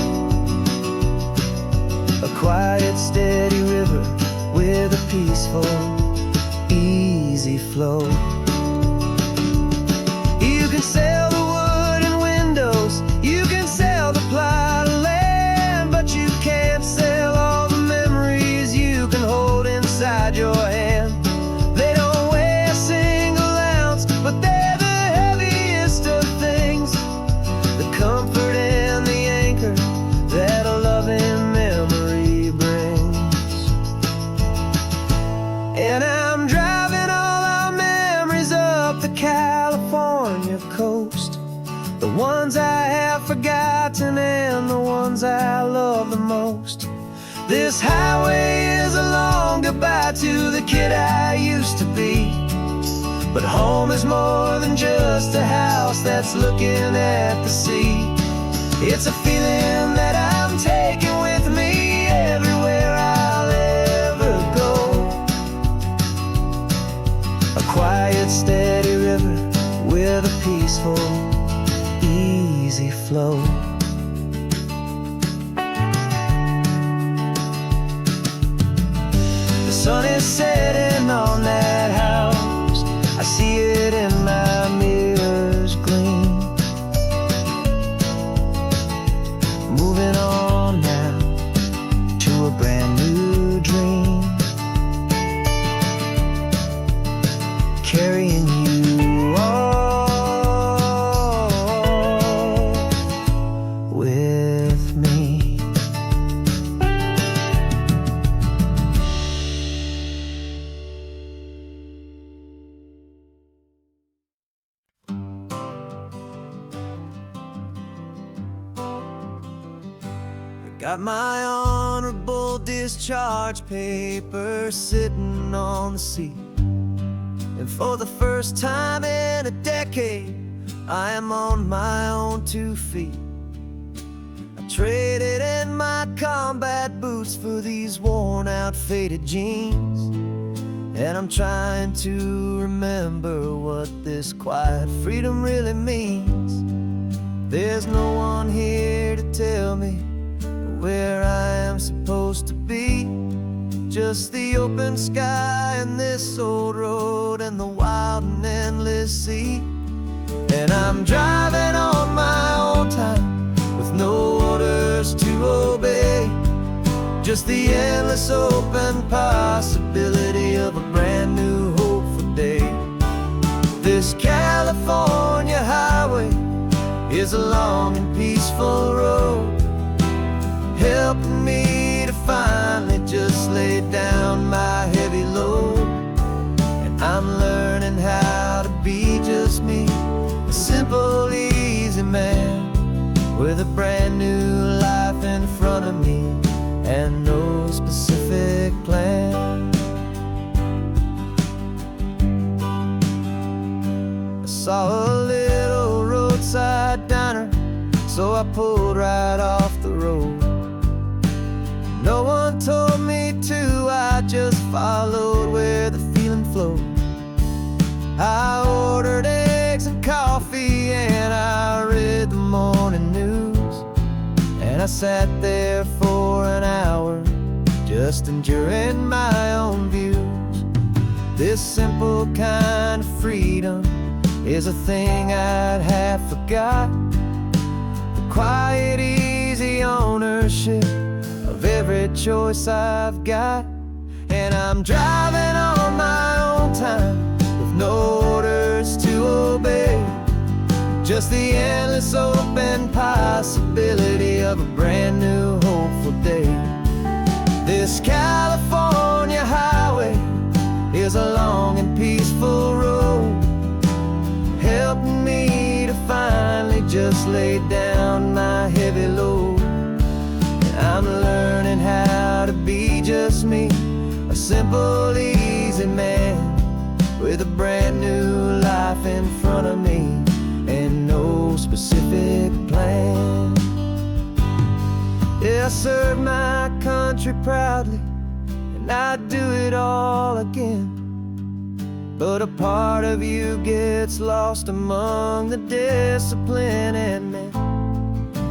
A quiet, steady river with a peaceful, easy flow. You can sell the wood and windows, you can sell the plot of land, but you can't sell all the memories you can hold inside your hand. They don't weigh a single ounce, but they're the heaviest of things, the comfort and the anchor that a loving memory brings. And I'm driving all our memories ones I have forgotten and the ones I love the most. This highway is a long goodbye to the kid I used to be. But home is more than just a house that's looking at the sea. It's a feeling that I'm taking with me everywhere I'll ever go. A quiet, steady river with a peaceful, easy flow. The sun is setting on that house. I see it in my mirror's gleam. Moving on now to a brand new dream. Carrying you all with me. Got my honorable discharge paper sitting on the seat. And for the first time in a decade, I am on my own 2 feet. I traded in my combat boots for these worn out faded jeans. And I'm trying to remember what this quiet freedom really means. There's no one here to tell me where I am supposed to be. Just the open sky and this old road and the wild and endless sea. And I'm driving on my own time with no orders to obey. Just the endless open possibility of a brand new hopeful day. This California highway is a long and peaceful road, helping me to finally just lay down my heavy load. And I'm learning how to be just me, a simple, easy man with a brand new life in front of me and no specific plan. I saw a little roadside diner, so I pulled right off the road. No one told me to, I just followed where the feeling flowed. I ordered eggs and coffee and I read the morning news. And I sat there for an hour, just enduring my own views. This simple kind of freedom is a thing I'd have forgot. The quiet, easy ownership of every choice I've got. And I'm driving on my own time with no orders to obey. Just the endless open possibility of a brand new hopeful day. This California highway is a long and peaceful road, helping me to finally just lay down my heavy load. I'm learning how to be just me, a simple, easy man with a brand new life in front of me and no specific plan. Yeah, I serve my country proudly and I'd do it all again. But a part of you gets lost among the discipline and men.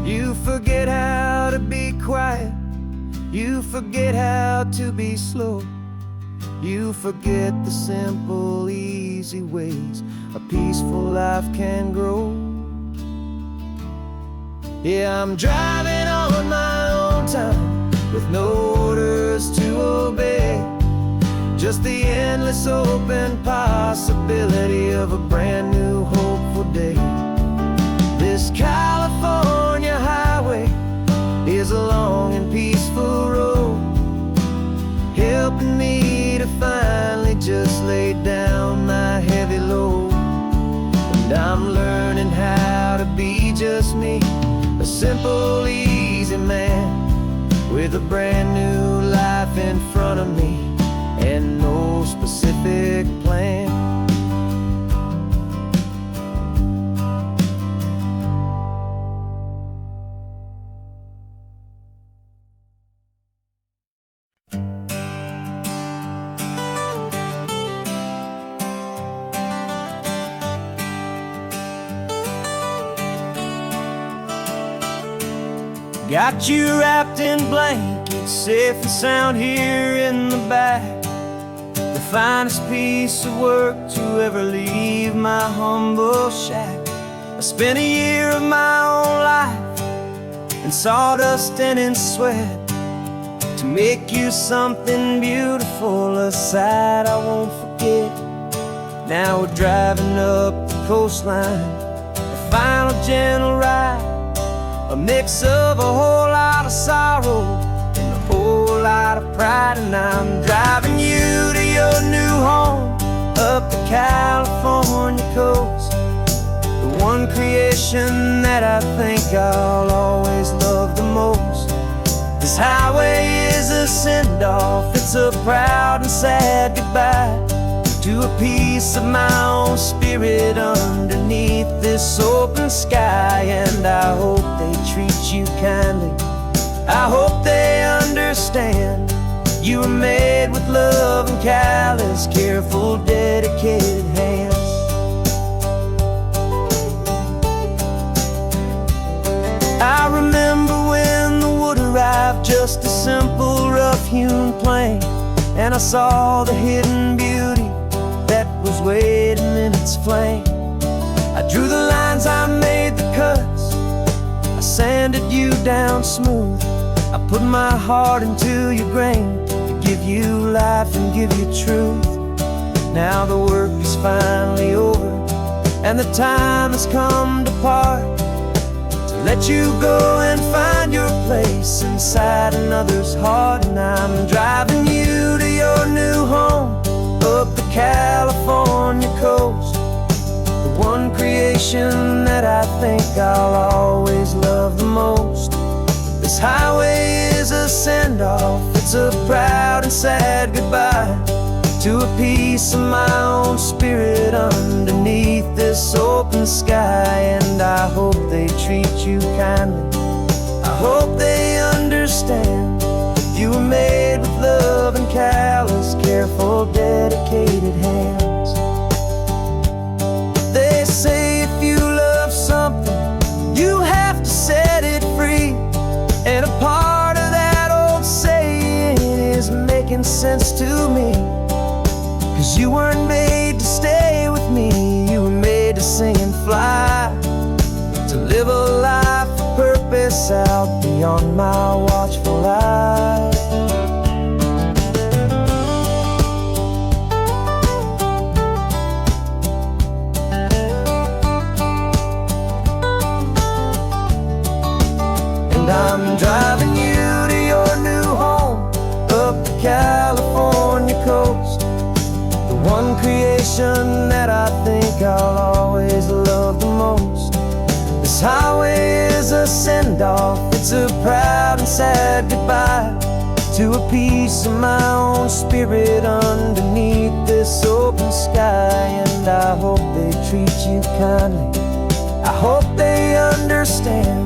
You forget how to be quiet, you forget how to be slow. You forget the simple, easy ways a peaceful life can grow. Yeah, I'm driving on my own time with no orders to obey. Just the endless open possibility of a brand new hopeful day. This California highway is a long and peaceful road, helping me to finally just lay down my heavy load. And I'm learning how to be just me, a simple, easy man with a brand new life in front of me and no specific plan. Got you wrapped in blankets, safe and sound here in the back. The finest piece of work to ever leave my humble shack. I spent a year of my own life in sawdust and in sweat to make you something beautiful, a sight I won't forget. Now we're driving up the coastline, the final gentle ride, a mix of a whole lot of sorrow and a whole lot of pride. And I'm driving you to your new home up the California coast, the one creation that I think I'll always love the most. This highway is a send-off, it's a proud and sad goodbye to a piece of my own spirit underneath this open sky. And I hope they treat you kindly, I hope they understand you were made with love and callous, careful, dedicated hands. I remember when the wood arrived, just a simple rough-hewn plank, and I saw the hidden beauty that was waiting in its flame. I drew the lines, I made the cuts, I sanded you down smooth. I put my heart into your grain to give you life and give you truth. Now the work is finally over and the time has come to part, to let you go and find your place inside another's heart. And I'm driving you to your new home up the California coast, the one creation that I think I'll always love the most. This highway is a send-off, it's a proud and sad goodbye to a piece of my own spirit underneath this open sky. And I hope they treat you kindly, I hope they understand you were made with love and callous, careful, dedicated hands. They say if you love something, you have to set it free. And a part of that old saying is making sense to me, 'cause you weren't made to stay with me, you were made to sing and fly, to live a life of purpose out beyond my watchful eye. And I'm driving you to your new home up the California coast, the one creation that I think I'll always love the most. This highway is a send-off, it's a proud and sad goodbye to a piece of my own spirit underneath this open sky. And I hope they treat you kindly, I hope they understand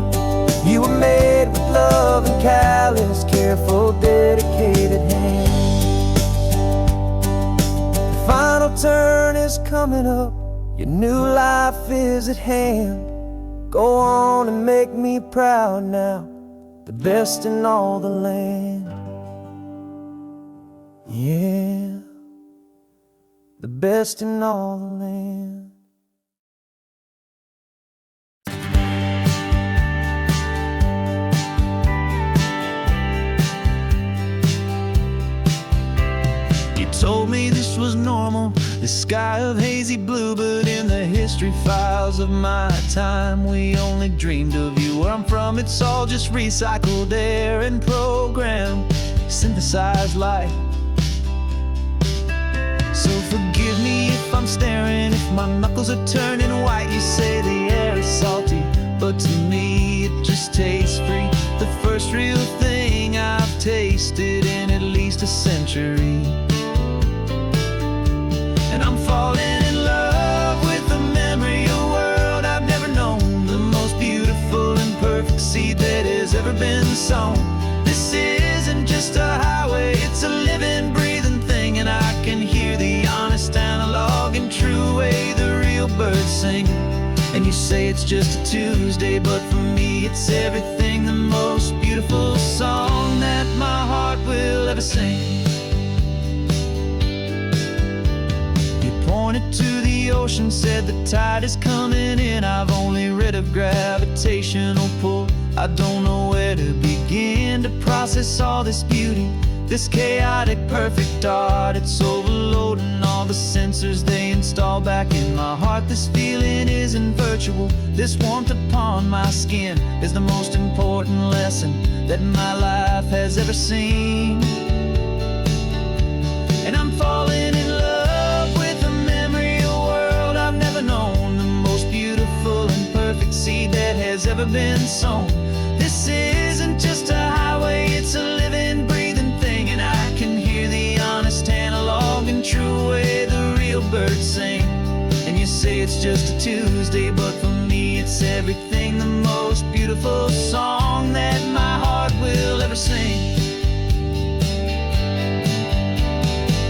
you were made with love and callous, careful, dedicated hands. The final turn is coming up, your new life is at hand. Go on and make me proud now, the best in all the land. Yeah, the best in all the land. Told me this was normal, this sky of hazy blue, but in the history files of my time, we only dreamed of you. Where I'm from, it's all just recycled air and programmed, synthesized light. So forgive me if I'm staring, if my knuckles are turning white. You say the air is salty, but to me it just tastes free. The first real thing I've tasted in at least a century. And I'm falling in love with the memory of a world I've never known, the most beautiful and perfect seed that has ever been sown. This isn't just a highway, it's a living, breathing thing, and I can hear the honest analog and true way the real birds sing. And you say it's just a Tuesday, but for me it's everything, the most beautiful song that my heart will ever sing. You pointed to the ocean, said the tide is coming in. I've only read of gravitational pull. I don't know where to begin to process all this beauty, this chaotic perfect art. It's overloading all the sensors they install back in my heart. This feeling isn't virtual, this warmth upon my skin is the most important lesson that my life has ever seen. And I'm falling in love with the memory of a world I've never known, the most beautiful and perfect seed that has ever been sown. This isn't just a highway, it's a living, breathing thing, and I can hear the honest analog and true way the real birds sing. And you say it's just a Tuesday, but for me it's everything, the most beautiful song that my heart will ever sing.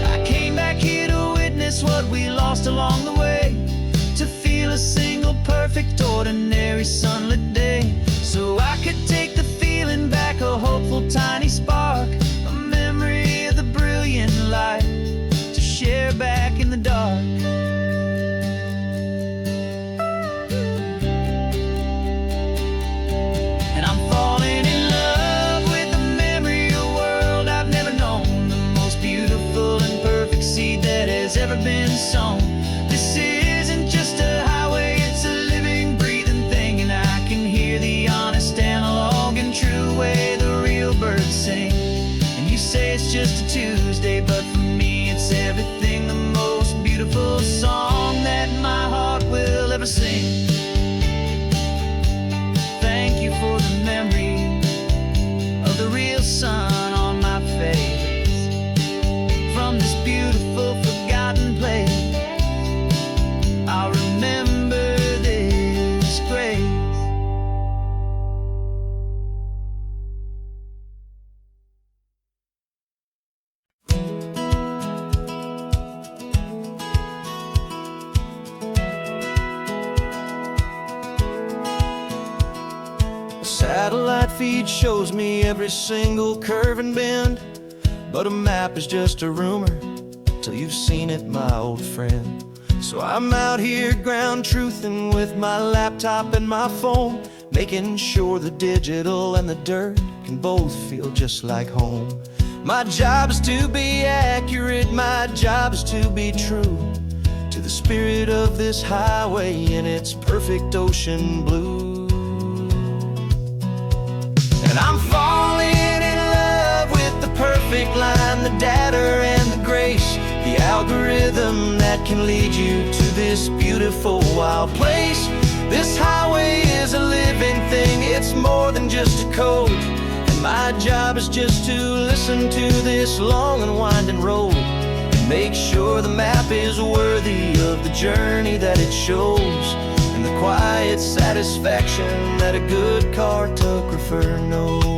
I came back here to witness what we lost along the way, to feel a single perfect ordinary sunlit day, so I could take the feeling back, a hopeful tiny spark, a memory of the brilliant light to share back in the dark. And I'm falling in love with the memory of a world I've never known, the most beautiful and perfect seed that has ever been sown. This isn't just a highway, it's a living, breathing thing, and I can hear the honest analog and true way the real birds sing. And you say it's just a Tuesday, but for me it's everything, the most beautiful song that my heart will ever sing. Thank you for the memory of the real sun on my face, from this beautiful forgotten place I'll remember this grace. A satellite feed shows me every single curve and bend, but a map is just a rumor till you've seen it, my old friend. So I'm out here ground truthing with my laptop and my phone, making sure the digital and the dirt can both feel just like home. My job is to be accurate, my job is to be true to the spirit of this highway in its perfect ocean blue. And I'm falling in love with the perfect line, the data and the grace, the algorithm that can lead you to this beautiful wild place. This highway is a living thing, it's more than just a code, and my job is just to listen to this long and winding road and make sure the map is worthy of the journey that it shows, and the quiet satisfaction that a good cartographer knows.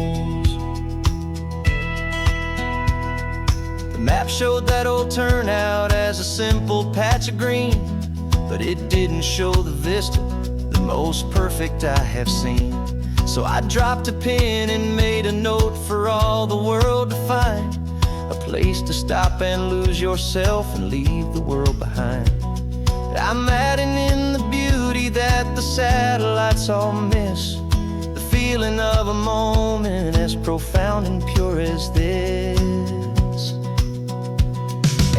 The map showed that old turnout as a simple patch of green, but it didn't show the vista, the most perfect I have seen. So I dropped a pin and made a note for all the world to find, a place to stop and lose yourself and leave the world behind. I'm adding in the beauty that the satellites all miss, the feeling of a moment as profound and pure as this.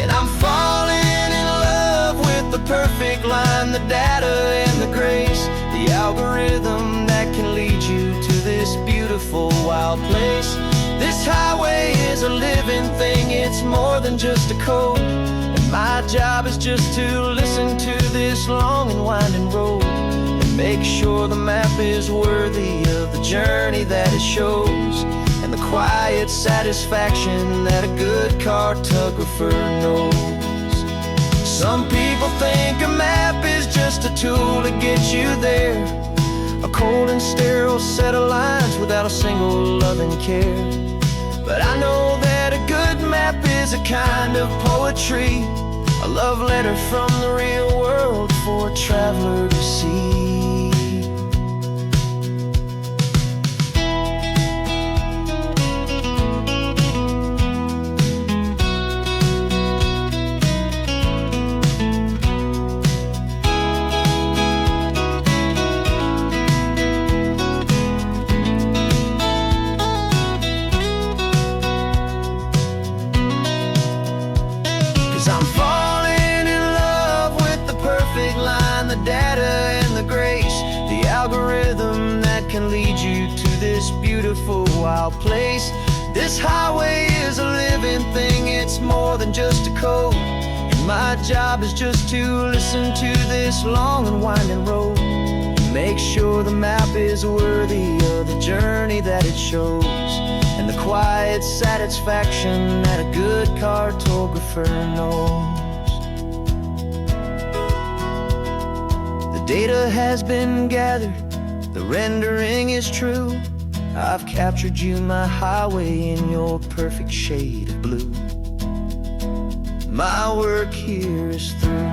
And I'm falling in love with the perfect line, the data and the grace, the algorithm that can lead you to this beautiful wild place. This highway is a living thing, it's more than just a code, and my job is just to listen to this long and winding road and Make sure the map is worthy of the journey that it shows, and the quiet satisfaction that a good cartographer knows. Some people think a map is just a tool to get you there, a cold and sterile set of lines without a single loving care. But I know that a good map is a kind of poetry, a love letter from the real world for a traveler to see. 'Cause I'm falling in love with the perfect line, the data and the grace, the algorithm that can lead you to this beautiful wild place. This highway is a living thing, it's more than just a code, and my job is just to listen to this long and winding road, and make sure the map is worthy of the journey that it shows, and the quiet satisfaction that a good cartographer knows. The data has been gathered, the rendering is true. I've captured you, my highway, in your perfect shade of blue. My work here is through.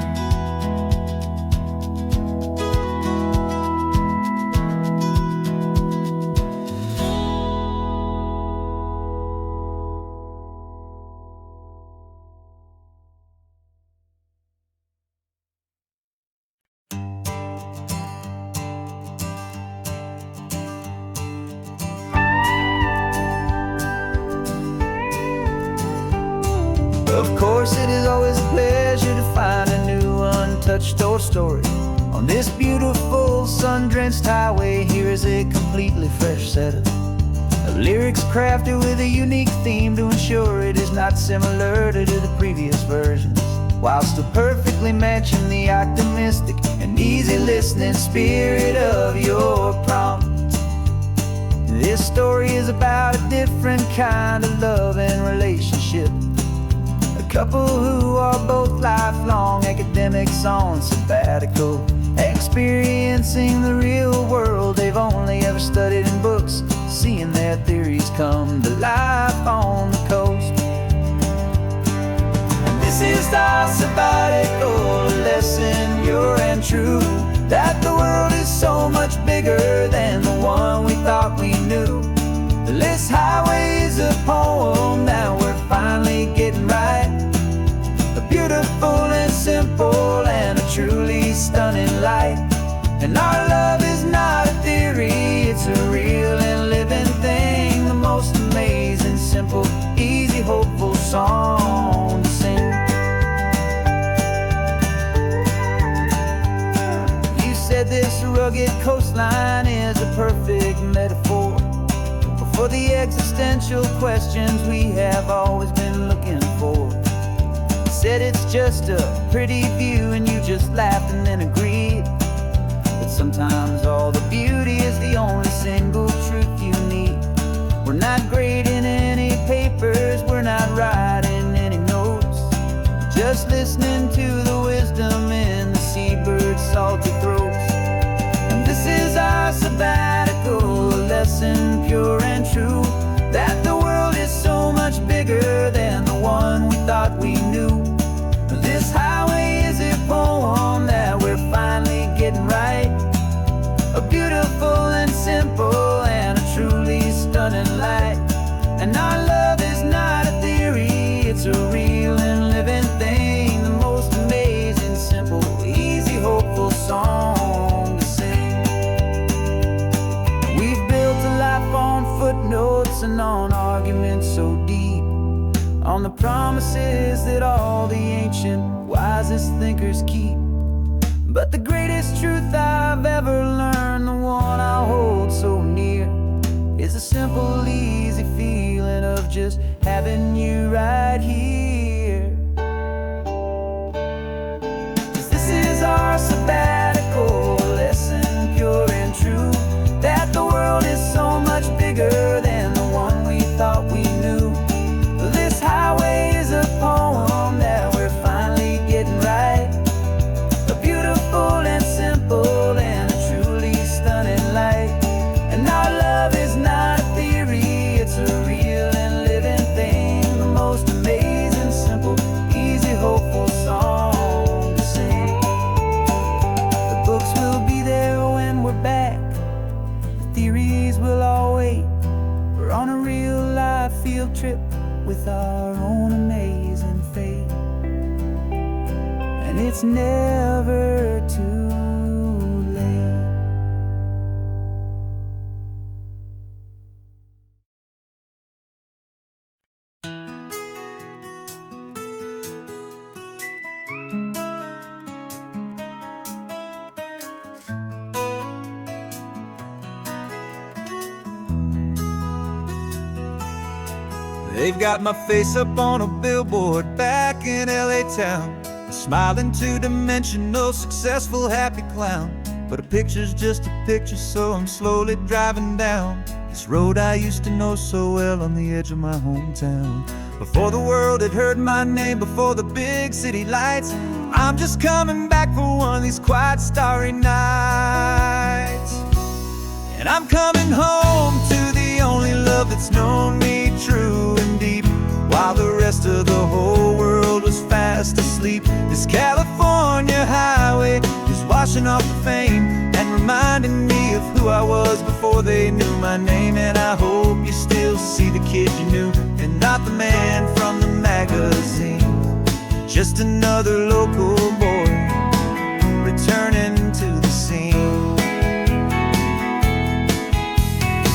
Of course, it is always a pleasure to find a new untouched old story. On this beautiful sun-drenched highway, here is a completely fresh set of lyrics crafted with a unique theme to ensure it is not similar to the previous versions, while still perfectly matching the optimistic and easy listening spirit of your prompt. This story is about a different kind of love and relationship. Couple who are both lifelong academics on sabbatical, experiencing the real world they've only ever studied in books, seeing their theories come to life on the coast. And this is our sabbatical lesson, pure and true, that the world is so much bigger than the one we thought we knew. This highway is a poem that we're finally getting right, a beautiful and simple and a truly stunning light. And our love is not a theory, it's a real and living thing, the most amazing, simple, easy, hopeful song to sing. You said this rugged coastline is a perfect metaphor for the existential questions we have always been looking for. You said it's just a pretty view and you just laughed and then agreed that sometimes all the beauty is the only single truth you need. We're not grading any papers, we're not writing any notes, just listening to the wisdom in the seabird's salty throats. And this is our sabbatical lesson, pure and true, that the world is so much bigger than the one we thought we knew. This highway is a poem that we're finally getting right, a beautiful and simple and a truly stunning light. And our love is not a theory, it's a real and living thing, the most amazing, simple, easy, hopeful song to sing. We've built a life on footnotes and on arguments so deep, on the promises that all the ancient, wisest thinkers keep. But the greatest truth I've ever learned, the one I hold so near, is a simple, easy feeling of just having you right here. 'Cause this is our sabbatical lesson, pure never too late. They've got my face up on a billboard back in LA town, a smiling two-dimensional, successful, happy clown. But a picture's just a picture, so I'm slowly driving down this road I used to know so well on the edge of my hometown. Before the world had heard my name, before the big city lights, I'm just coming back for one of these quiet, starry nights. And I'm coming home to the only love that's known me true and deep, while the rest of the whole world was fast asleep. This California highway is washing off the fame and reminding me of who I was before they knew my name. And I hope you still see the kid you knew, and not the man from the magazine. Just another local boy returning to the scene.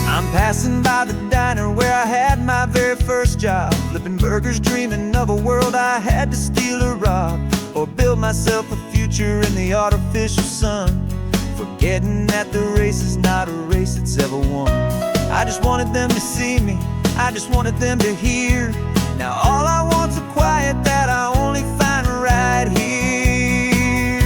I'm passing by the diner where I had my very first job, flipping burgers, dreaming of a world I had to steal or rob, or build myself a future in the artificial sun, forgetting that the race is not a race that's ever won. I just wanted them to see me, I just wanted them to hear. Now all I want's a quiet that I only find right here.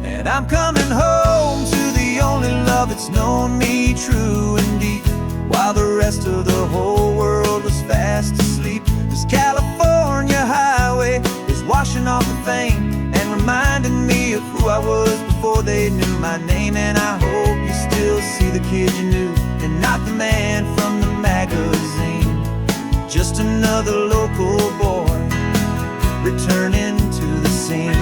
And I'm coming home to the only love that's known me true and deep, while the rest of the whole world was fast asleep. This California highway is washing off the fame and reminding me of who I was before they knew my name. And I hope you still see the kid you knew, and not the man from the magazine. Just another local boy returning to the scene.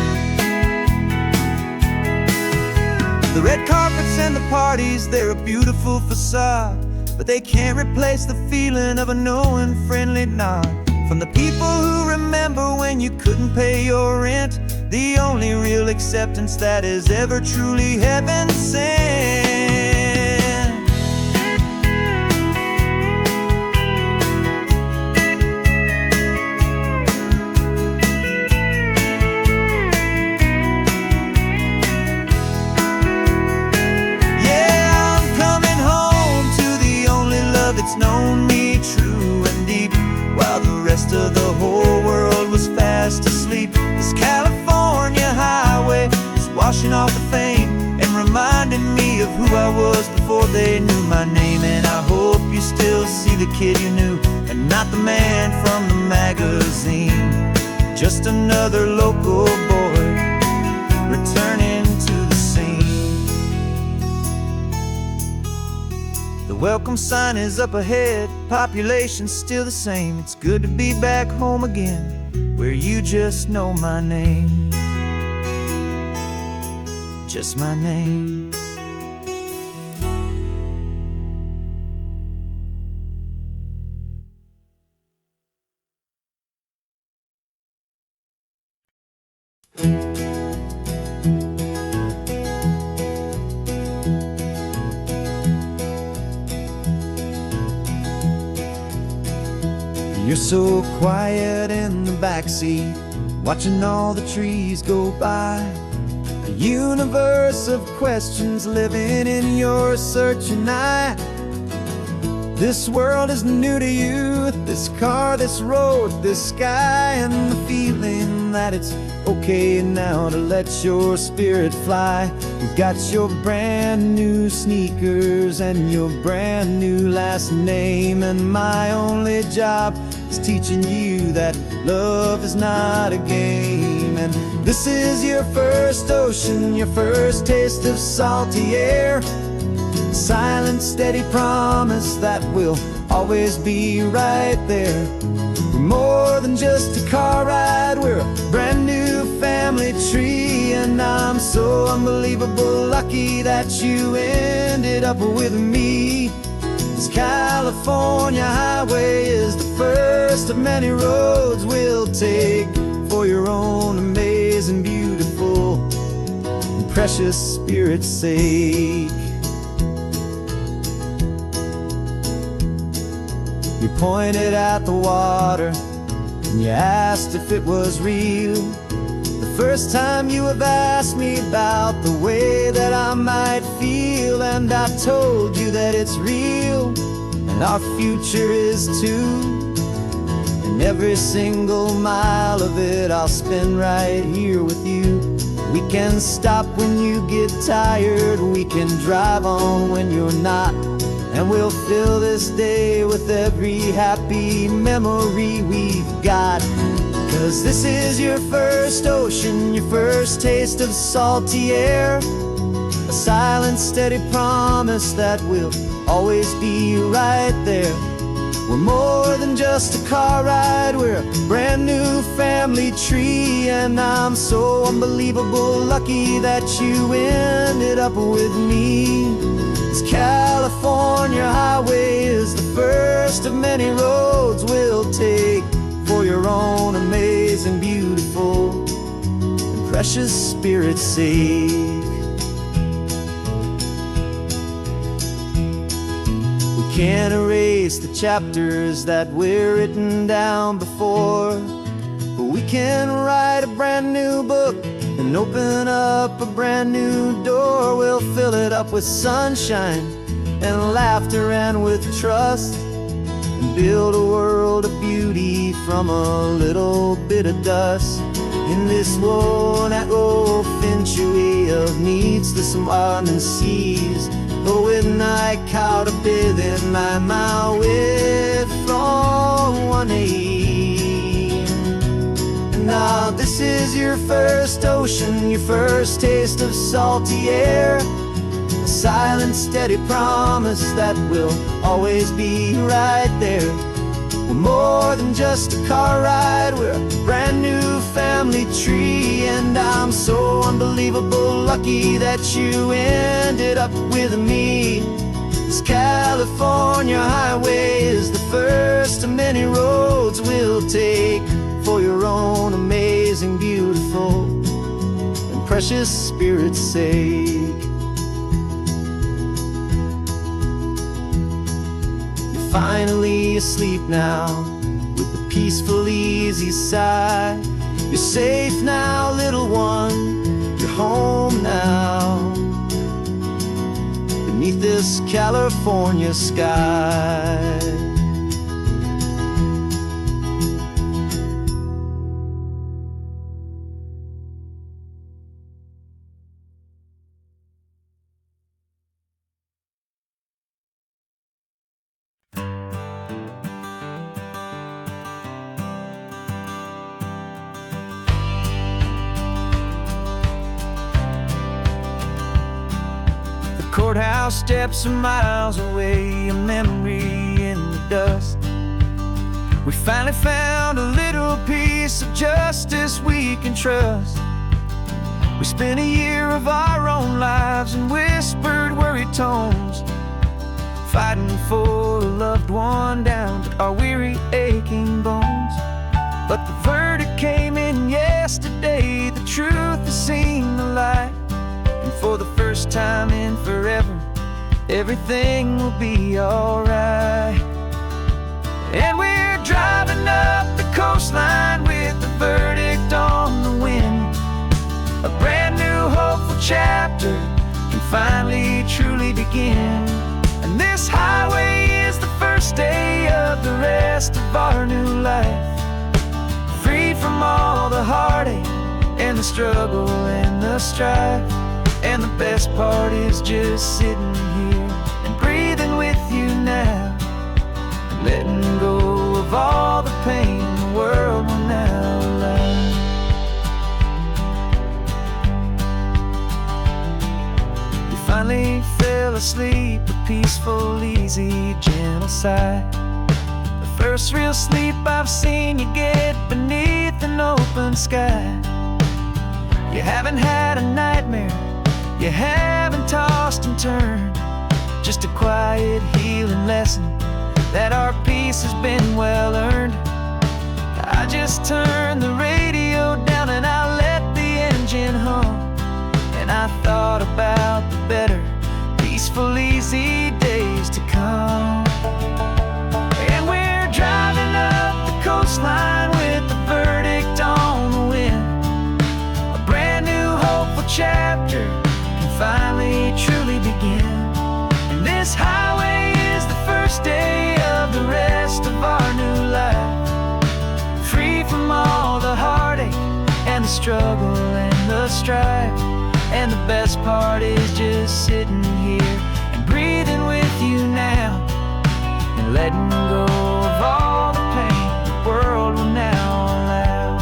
The red carpets and the parties, they're a beautiful facade, but they can't replace the feeling of a knowing, friendly nod from the people who remember when you couldn't pay your rent. The only real acceptance that is ever truly heaven sent. Yeah, I'm coming home to the only love that's known me true and deep, while the rest of the whole world was fast asleep. This California highway is washing off the fame and reminding me of who I was before they knew my name. And I hope you still see the kid you knew, and not the man from the magazine. Just another local boy returning to the scene. The welcome sign is up ahead, population's still the same. It's good to be back home again, where you just know my name. Just my name. You're so quiet in the backseat, watching all the trees go by. A universe of questions living in your searching eye. This world is new to you, this car, this road, this sky, and the feeling that it's okay now to let your spirit fly. You've got your brand new sneakers and your brand new last name, and my only job is teaching you that love is not a game. And this is your first ocean, your first taste of salty air, silent, steady promise that we'll always be right there. We're more than just a car ride, we're a brand new family tree. And I'm so unbelievable lucky that you ended up with me. This California highway is the first of many roads we'll take for your own amazing, beautiful precious Spirit's sake. You pointed at the water and you asked if it was real. The first time you have asked me about the way that I might feel, and I told you that it's real and our future is too. And every single mile of it I'll spend right here with you. We can stop when you get tired, we can drive on when you're not, and we'll fill this day with every happy memory we've got. 'Cause this is your first ocean, your first taste of salty air, a silent, steady promise that we'll always be right there. We're more than just a car ride, we're a brand new family tree. And I'm so unbelievable lucky that you ended up with me. This California highway is the first of many roads we'll take for your own amazing, beautiful, and precious Spirit's sake. Can't erase the chapters that we're written down before, but we can write a brand new book and open up a brand new door. We'll fill it up with sunshine and laughter and with trust, and build a world of beauty from a little bit of dust. In this world century of needs to some winding seas, but with night caught up in my way from 1A. And now this is your first ocean, your first taste of salty air, a silent, steady promise that we'll always be right there. We're more than just a car ride, we're a brand new family tree. And I'm so unbelievable lucky that you ended up with me. This California highway is the first of many roads we'll take for your own amazing, beautiful, and precious Spirit's sake. Finally asleep now, with a peaceful, easy sigh. You're safe now, little one, you're home now, beneath this California sky. Courthouse steps are miles away, a memory in the dust. We finally found a little piece of justice we can trust. We spent a year of our own lives in whispered, worried tones, fighting for a loved one down to our weary, aching bones. But the verdict came in yesterday, the truth has seen the light. And for the first time in forever, everything will be alright. And we're driving up the coastline with the verdict on the wind. A brand new hopeful chapter can finally truly begin. And this highway is the first day of the rest of our new life, freed from all the heartache and the struggle and the strife. And the best part is just sitting here and breathing with you now, and letting go of all the pain the world will now allow. You finally fell asleep, a peaceful, easy, gentle sigh. The first real sleep I've seen you get beneath an open sky. You haven't had a nightmare, you haven't tossed and turned, just a quiet healing lesson that our peace has been well earned. I just turned the radio down and I let the engine hum, and I thought hopeful chapter can finally truly begin. And this highway is the first day of the rest of our new life, free from all the heartache and the struggle and the strife. And the best part is just sitting here and breathing with you now, and letting go of all the pain the world will now allow.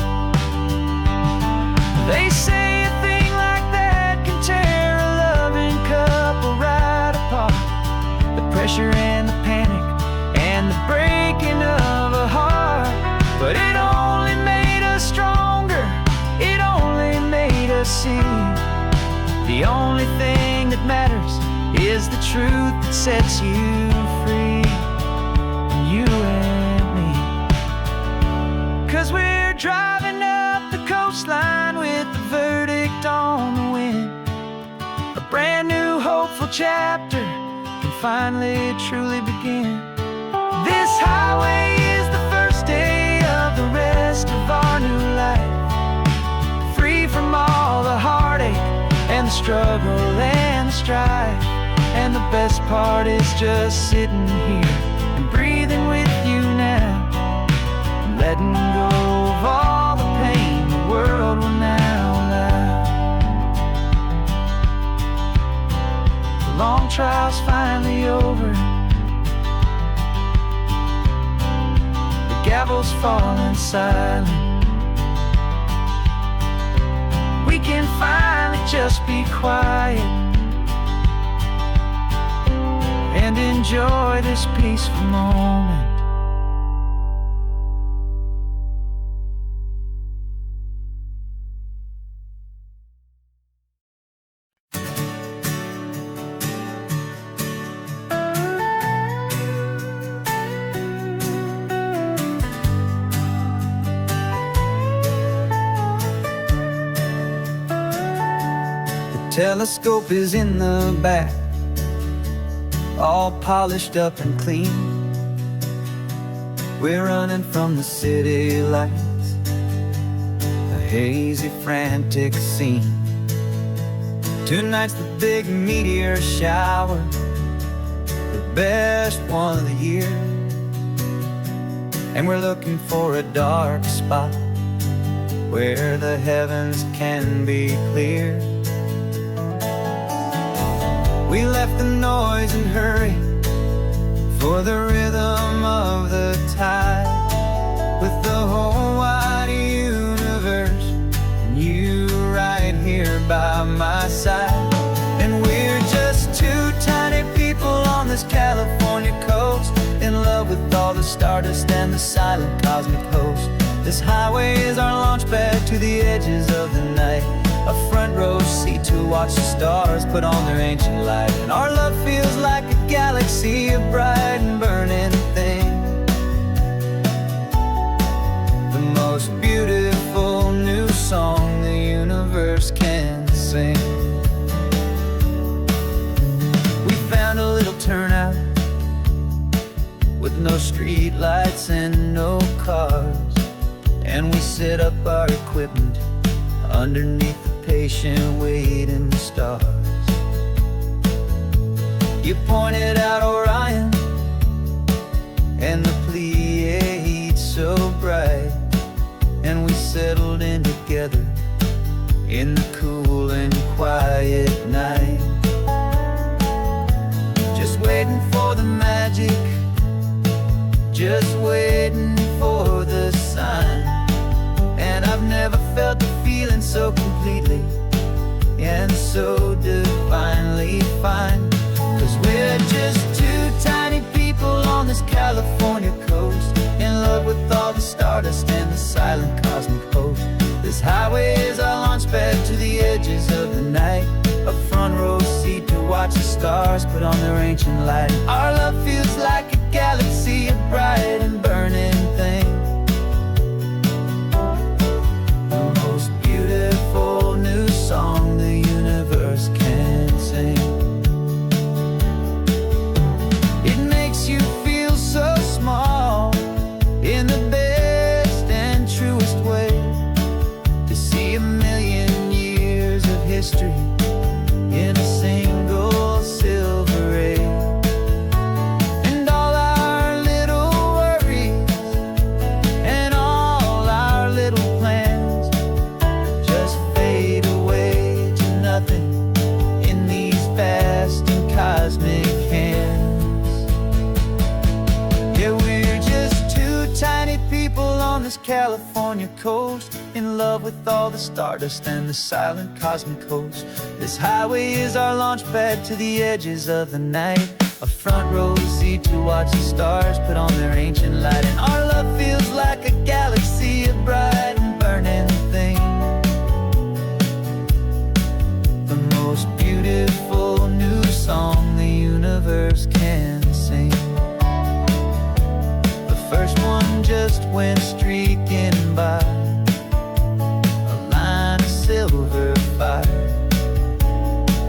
They say a thing like that can tear a loving couple right apart. The pressure and the panic and the breaking of a heart. But it only made us stronger, it only made us see the only thing that matters is the truth that sets you free. You and me. 'Cause we're driving up the coastline with the verdict on the wind. A brand new hopeful chapter can finally truly begin. This highway is the first day of the rest of our new life, free from all the heartache and the struggle and the strife. And the best part is just sitting here and breathing with you now, and letting go of all the pain the world will now allow. The long trial's finally over, the gavel's falling silent. We can finally just be quiet and enjoy this peaceful moment. Telescope is in the back, all polished up and clean. We're running from the city lights, a hazy, frantic scene. Tonight's the big meteor shower, the best one of the year. And we're looking for a dark spot where the heavens can be clear. We left the noise and hurry for the rhythm of the tide, with the whole wide universe and you right here by my side. And we're just two tiny people on this California coast, in love with all the stardust and the silent cosmic host. This highway is our launch pad to the edges of the night, a front row seat to watch the stars put on their ancient light. And our love feels like a galaxy, a bright and burning thing, the most beautiful new song the universe can sing. We found a little turnout with no street lights and no cars, and we set up our equipment underneath the patient waiting stars. You pointed out Orion and the Pleiades so bright, and we settled in together in the cool and quiet night, just waiting for the magic, just waiting for the sign. And I've never felt the feeling so completely and so divinely fine. 'Cause we're just two tiny people on this California coast, in love with all the stardust and the silent cosmic host. This highway is our launch pad to the edges of the night, a front row seat to watch the stars put on their ancient light. Our love feels like a galaxy, a bright and burning thing, the most beautiful new song the universe can sing. It makes you feel so small in the best and truest way, to see a million years of history in a single silver ray. And all our little worries and all our little plans just fade away to nothing in these vast and cosmic hands. Yeah, we're just two tiny people on this California coast, in love with all the stardust and the silent cosmic host. This highway is our launch pad to the edges of the night, a front row seat to watch the stars put on their ancient light. And our love feels like a galaxy of bright and burning things, the most beautiful new song the universe can sing. The first one just went streaking by, a line of silver fire.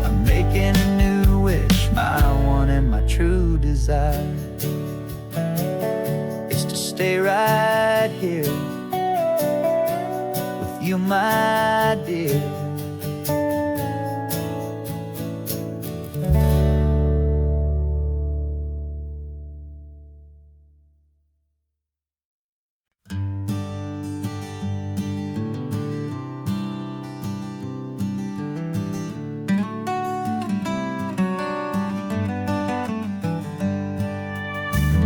I'm making a new wish, my one and my true desire is to stay right here with you, my dear.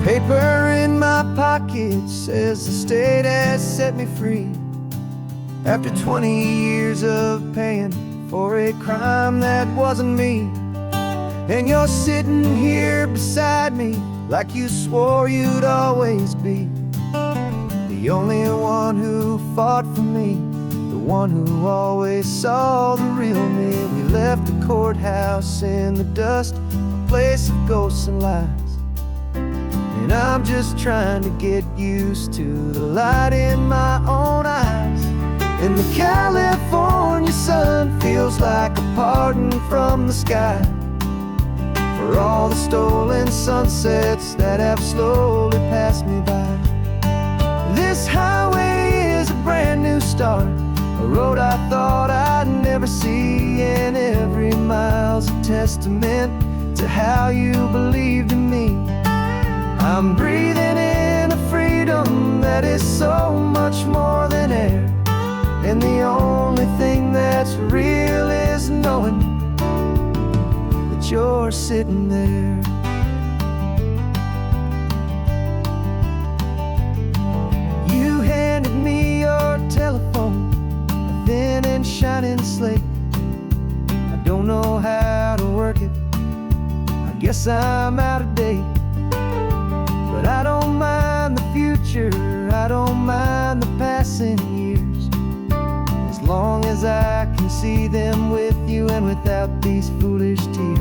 Paper in my pocket says the state has set me free, after 20 years of paying for a crime that wasn't me. And you're sitting here beside me like you swore you'd always be, the only one who fought for me, the one who always saw the real me. We left the courthouse in the dust, a place of ghosts and lies. And I'm just trying to get used to the light in my own eyes. And the California sun feels like a pardon from the sky for all the stolen sunsets that have slowly passed me by. This highway is a brand new start, a road I thought I'd never see, and every mile's a testament to how you believed in me. I'm breathing in a freedom that is so much more than air, and the only thing that's real is knowing that you're sitting there. You handed me your telephone, a thin and shining slate. I don't know how to work it, I guess I'm out of date. But I don't mind the future, I don't mind the passing years, as long as I can see them with you and without these foolish tears.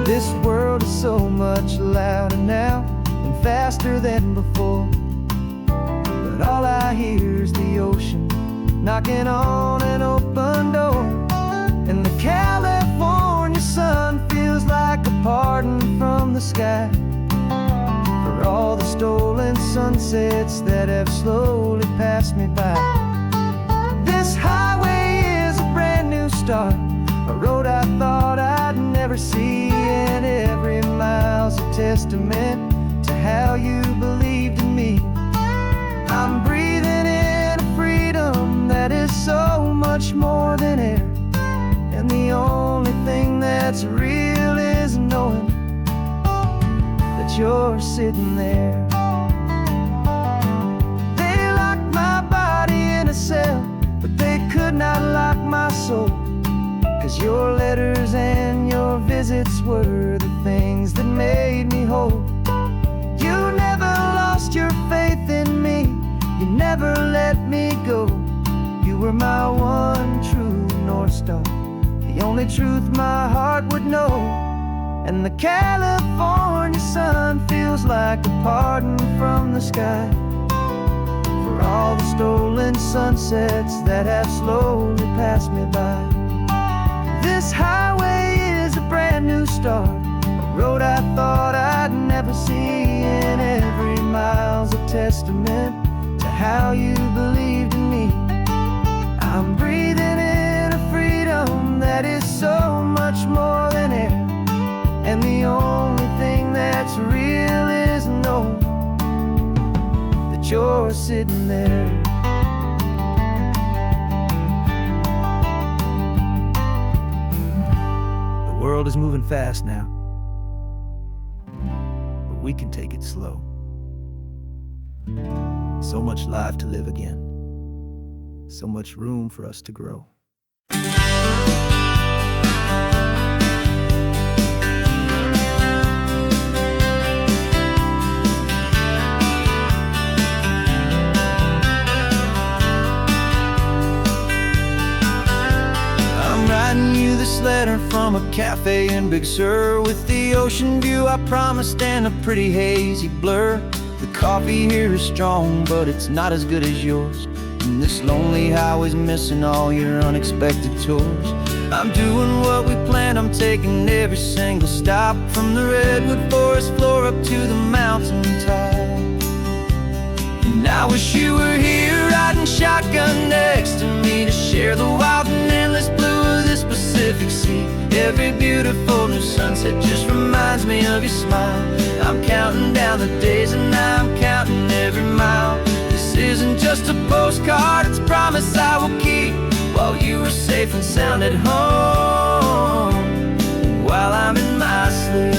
This world is so much louder now and faster than before, but all I hear is the ocean knocking on an open door. And the California sun feels like a pardon from the sky for all the stolen sunsets that have slowly passed me by. This highway is a brand new start, a road I thought I'd never see, and every mile's a testament to how you believed in me. I'm breathing in a freedom that is so much more than air, and the only thing that's real is knowing that you're sitting there. They locked my body in a cell, but they could not lock my soul, 'cause your letters and your visits were the things that made me whole. You never lost your faith in me, you never let me go. You were my one true North Star, the only truth my heart would know. And the California sun feels like a pardon from the sky for all the stolen sunsets that have slowly passed me by. This highway is a brand new start, a road I thought I'd never see, and every mile's a testament to how you believed in me. I'm breathing in a freedom world is moving fast now, but we can take it slow. So much life to live again, so much room for us to grow. I'm writing you this letter from a cafe in Big Sur, with the ocean view I promised and a pretty hazy blur. The coffee here is strong, but it's not as good as yours, and this lonely highway's missing all your unexpected tours. I'm doing what we planned, I'm taking every single stop, from the redwood forest floor up to the mountain top. And I wish you were here riding shotgun next to me, to share the wild and endless blue of this Pacific Sea. Every beautiful new sunset just reminds me of your smile. I'm counting down the days and I'm counting every mile. This isn't just a postcard, it's a promise I will keep, while you are safe and sound at home, while I'm in my sleep.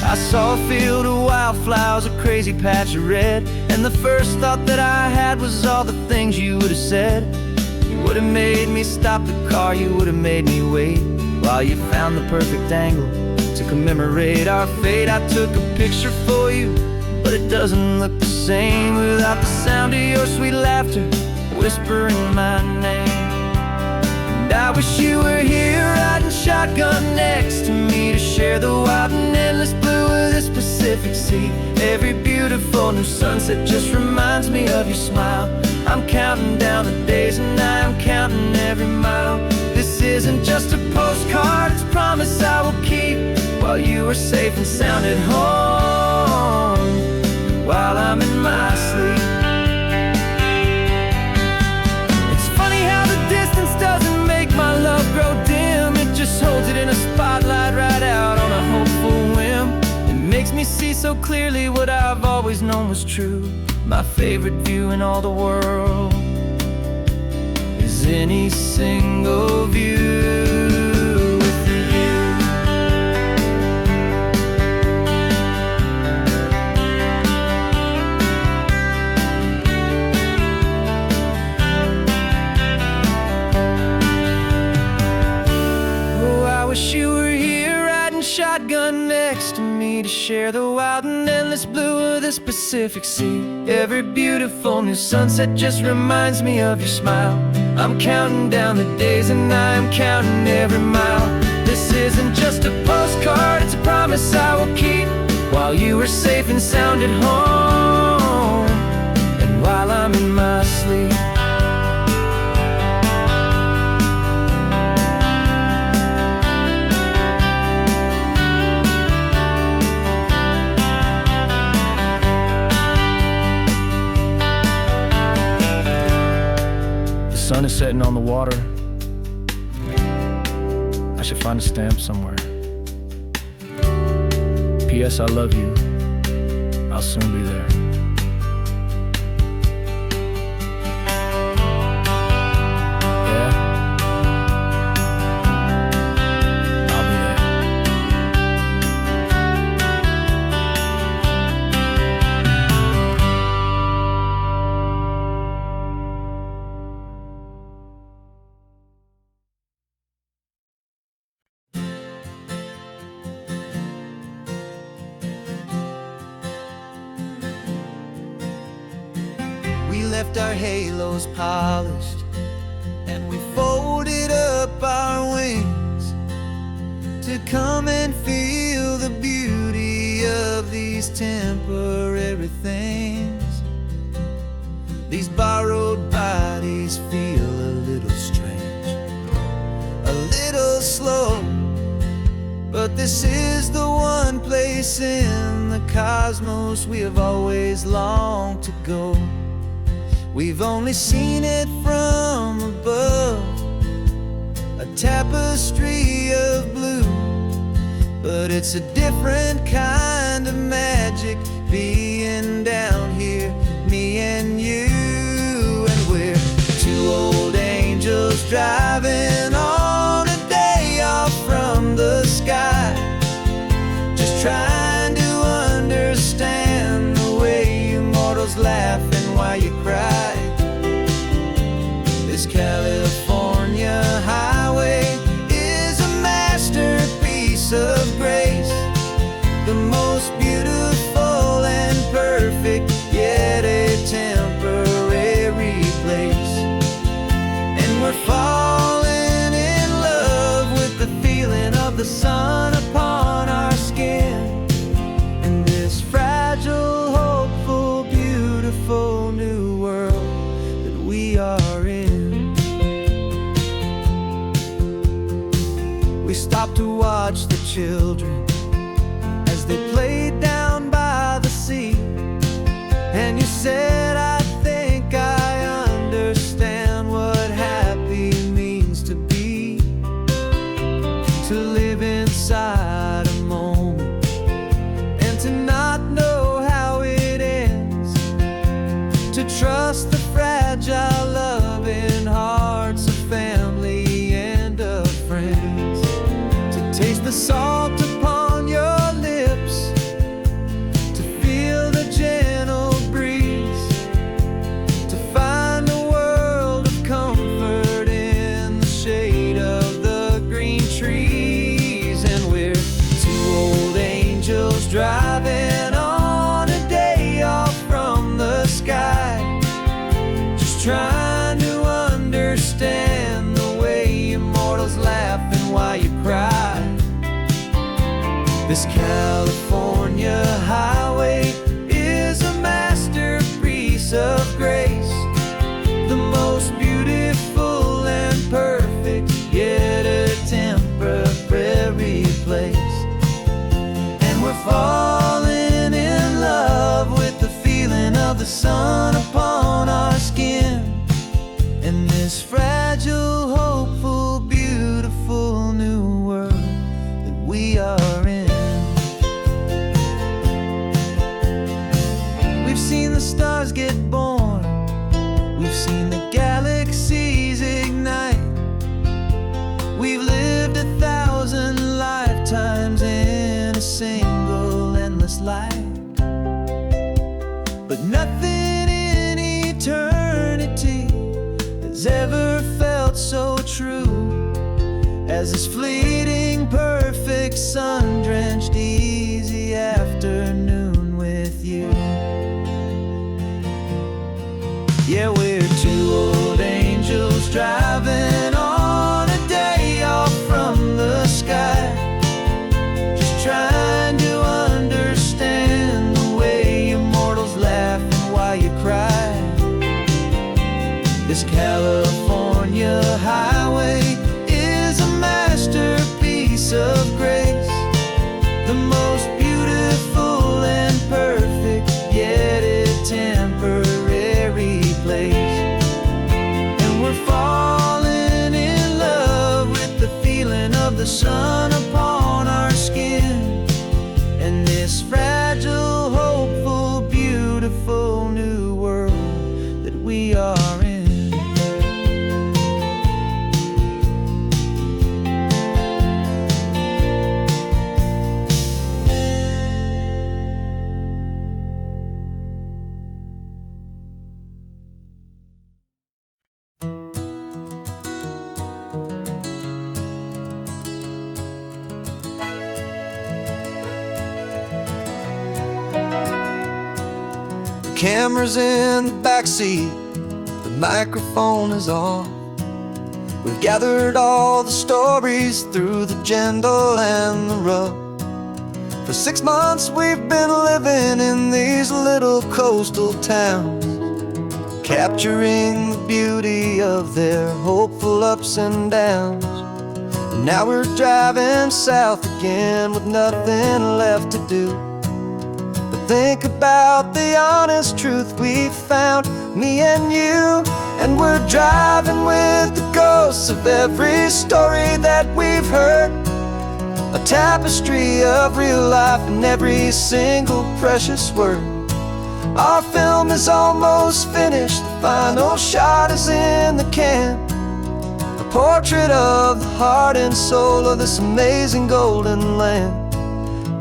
I saw a field of wildflowers, a crazy patch of red, and the first thought that I had was all the things you would have said. You would have made me stop the car, you would have made me wait, while you found the perfect angle to commemorate our fate. I took a picture for you, but it doesn't look the same without the sound of your sweet laughter whispering my name. And I wish you were here riding shotgun next to me, to share the wild and endless blue of this Pacific Sea. Every beautiful new sunset just reminds me of your smile. I'm counting down the days and I'm counting every mile. This isn't just a postcard, it's a promise I will keep, while you are safe and sound at home, while I'm in my sleep. It's funny how the distance doesn't make my love grow dim, it just holds it in a spotlight right out on a hopeful whim. It makes me see so clearly what I've always known was true. My favorite view in all the world is any single view with you. Oh, I wish you were here riding shotgun next to me, to share the wild and endless blue of this Pacific Sea. Every beautiful new sunset just reminds me of your smile. I'm counting down the days and I'm counting every mile. This isn't just a postcard, it's a promise I will keep, while you are safe and sound at home, and while I'm in my sleep. The sun is setting on the water. I should find a stamp somewhere. P.S. I love you. I'll soon be there. Yeah? I'll be there. We left our halos polished, and we folded up our wings to come and feel the beauty of these temporary things. These borrowed bodies feel a little strange, a little slow, but this is the one place in the cosmos we have always longed to go. We've only seen it from above, a tapestry of blue, but it's a different kind of magic being down here, me and you. And we're two old angels driving on a the sky, just trying to understand the way you mortals laugh and why you cry. This California highway is a masterpiece of grace, the most beautiful and perfect, yet a temporary place. And we're falling in love with the feeling of the sun upon our skin, in this fragile, hopeful, beautiful new world that we are in. We stopped to watch the children as they played down by the sea, and you said, I think I understand what happy means to be, to live inside a moment and to not know how it ends, to trust the fragile loving hearts of family and of friends, to taste the salt upon your lips, to feel the gentle breeze, to find a world of comfort in the shade of the green trees. And we're two old angels driving on a day off from the sky, just trying to understand the way you mortals laugh and why you cry. This California highway is a masterpiece of grace, the most beautiful and perfect, yet a temporary place. And we're falling in love with the feeling of the sun upon our skin, in this fragile, hopeful, beautiful new world that we are in. We've seen the stars get born, we've seen the galaxies ignite, we've lived 1,000 lifetimes in a single endless life. But nothing in eternity has ever felt so true as this fleeting, perfect, sun-drenched, easy afternoon with you. Yeah, we're two old angels driving on a day off from the sky, just trying to understand the way you mortals laugh and why you cry. This California highway is a masterpiece of grace, the most beautiful and perfect, yet a temporary place. And we're falling in love with the feeling of the sun upon our skin, and this fragile, hopeful, beautiful new world that we are in. Camera's in the backseat, the microphone is on. We've gathered all the stories through the gentle and the rough. For 6 months we've been living in these little coastal towns, capturing the beauty of their hopeful ups and downs. And now we're driving south again with nothing left to do. Think about the honest truth we found, me and you. And we're driving with the ghosts of every story that we've heard, a tapestry of real life in every single precious word. Our film is almost finished, the final shot is in the can, a portrait of the heart and soul of this amazing golden land.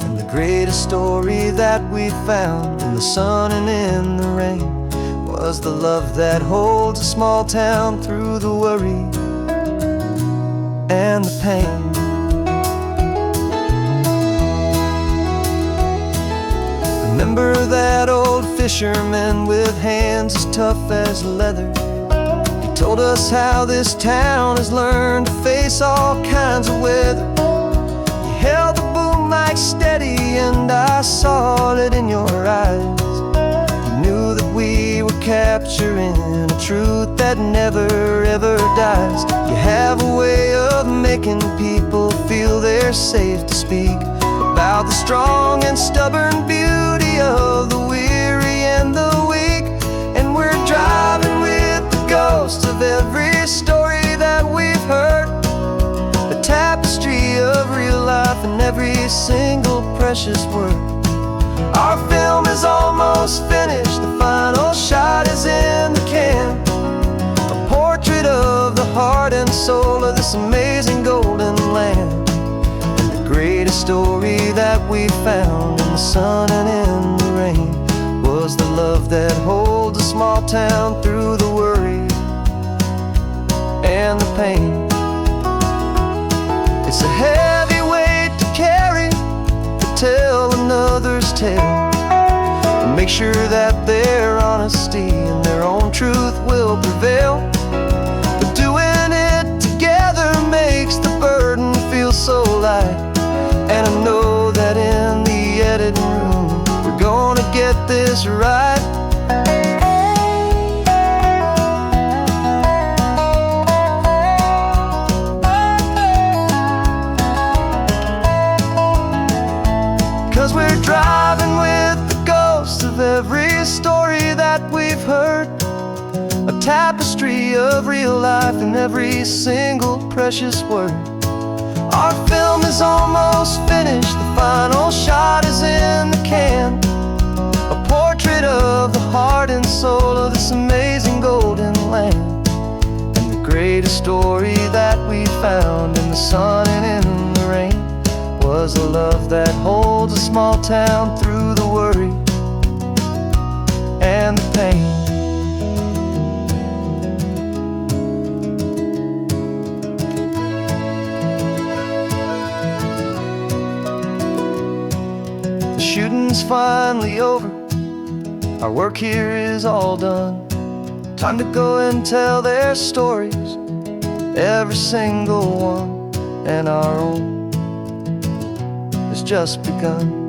And the greatest story that we found in the sun and in the rain was the love that holds a small town through the worry and the pain. Remember that old fisherman with hands as tough as leather? He told us how this town has learned to face all kinds of weather. You held the boom mic steady and I saw it in your eyes. You knew that we were capturing a truth that never ever dies. You have a way of making people feel they're safe to speak about the strong and stubborn beauty of the weary and the weak. And we're driving with the ghosts of every story that we've heard, the tapestry of real life and every single precious word. Our film is almost finished, the final shot is in the can, a portrait of the heart and soul of this amazing golden land. Greatest story that we found in the sun and in the rain was the love that holds a small town through the worry and the pain. It's a heavy weight to carry, to tell another's tale, and make sure that their honesty and their own truth will prevail. But doing it together makes the burden feel so light. And I know that in the editing room we're gonna get this right. 'Cause we're driving with the ghosts of every story that we've heard, a tapestry of real life in every single precious word. Our film is almost finished, the final shot is in the can, a portrait of the heart and soul of this amazing golden land. And the greatest story that we found in the sun and in the rain was the love that holds a small town through the worry and the pain. Shooting's finally over, our work here is all done. Time to go and tell their stories, every single one, and our own has just begun.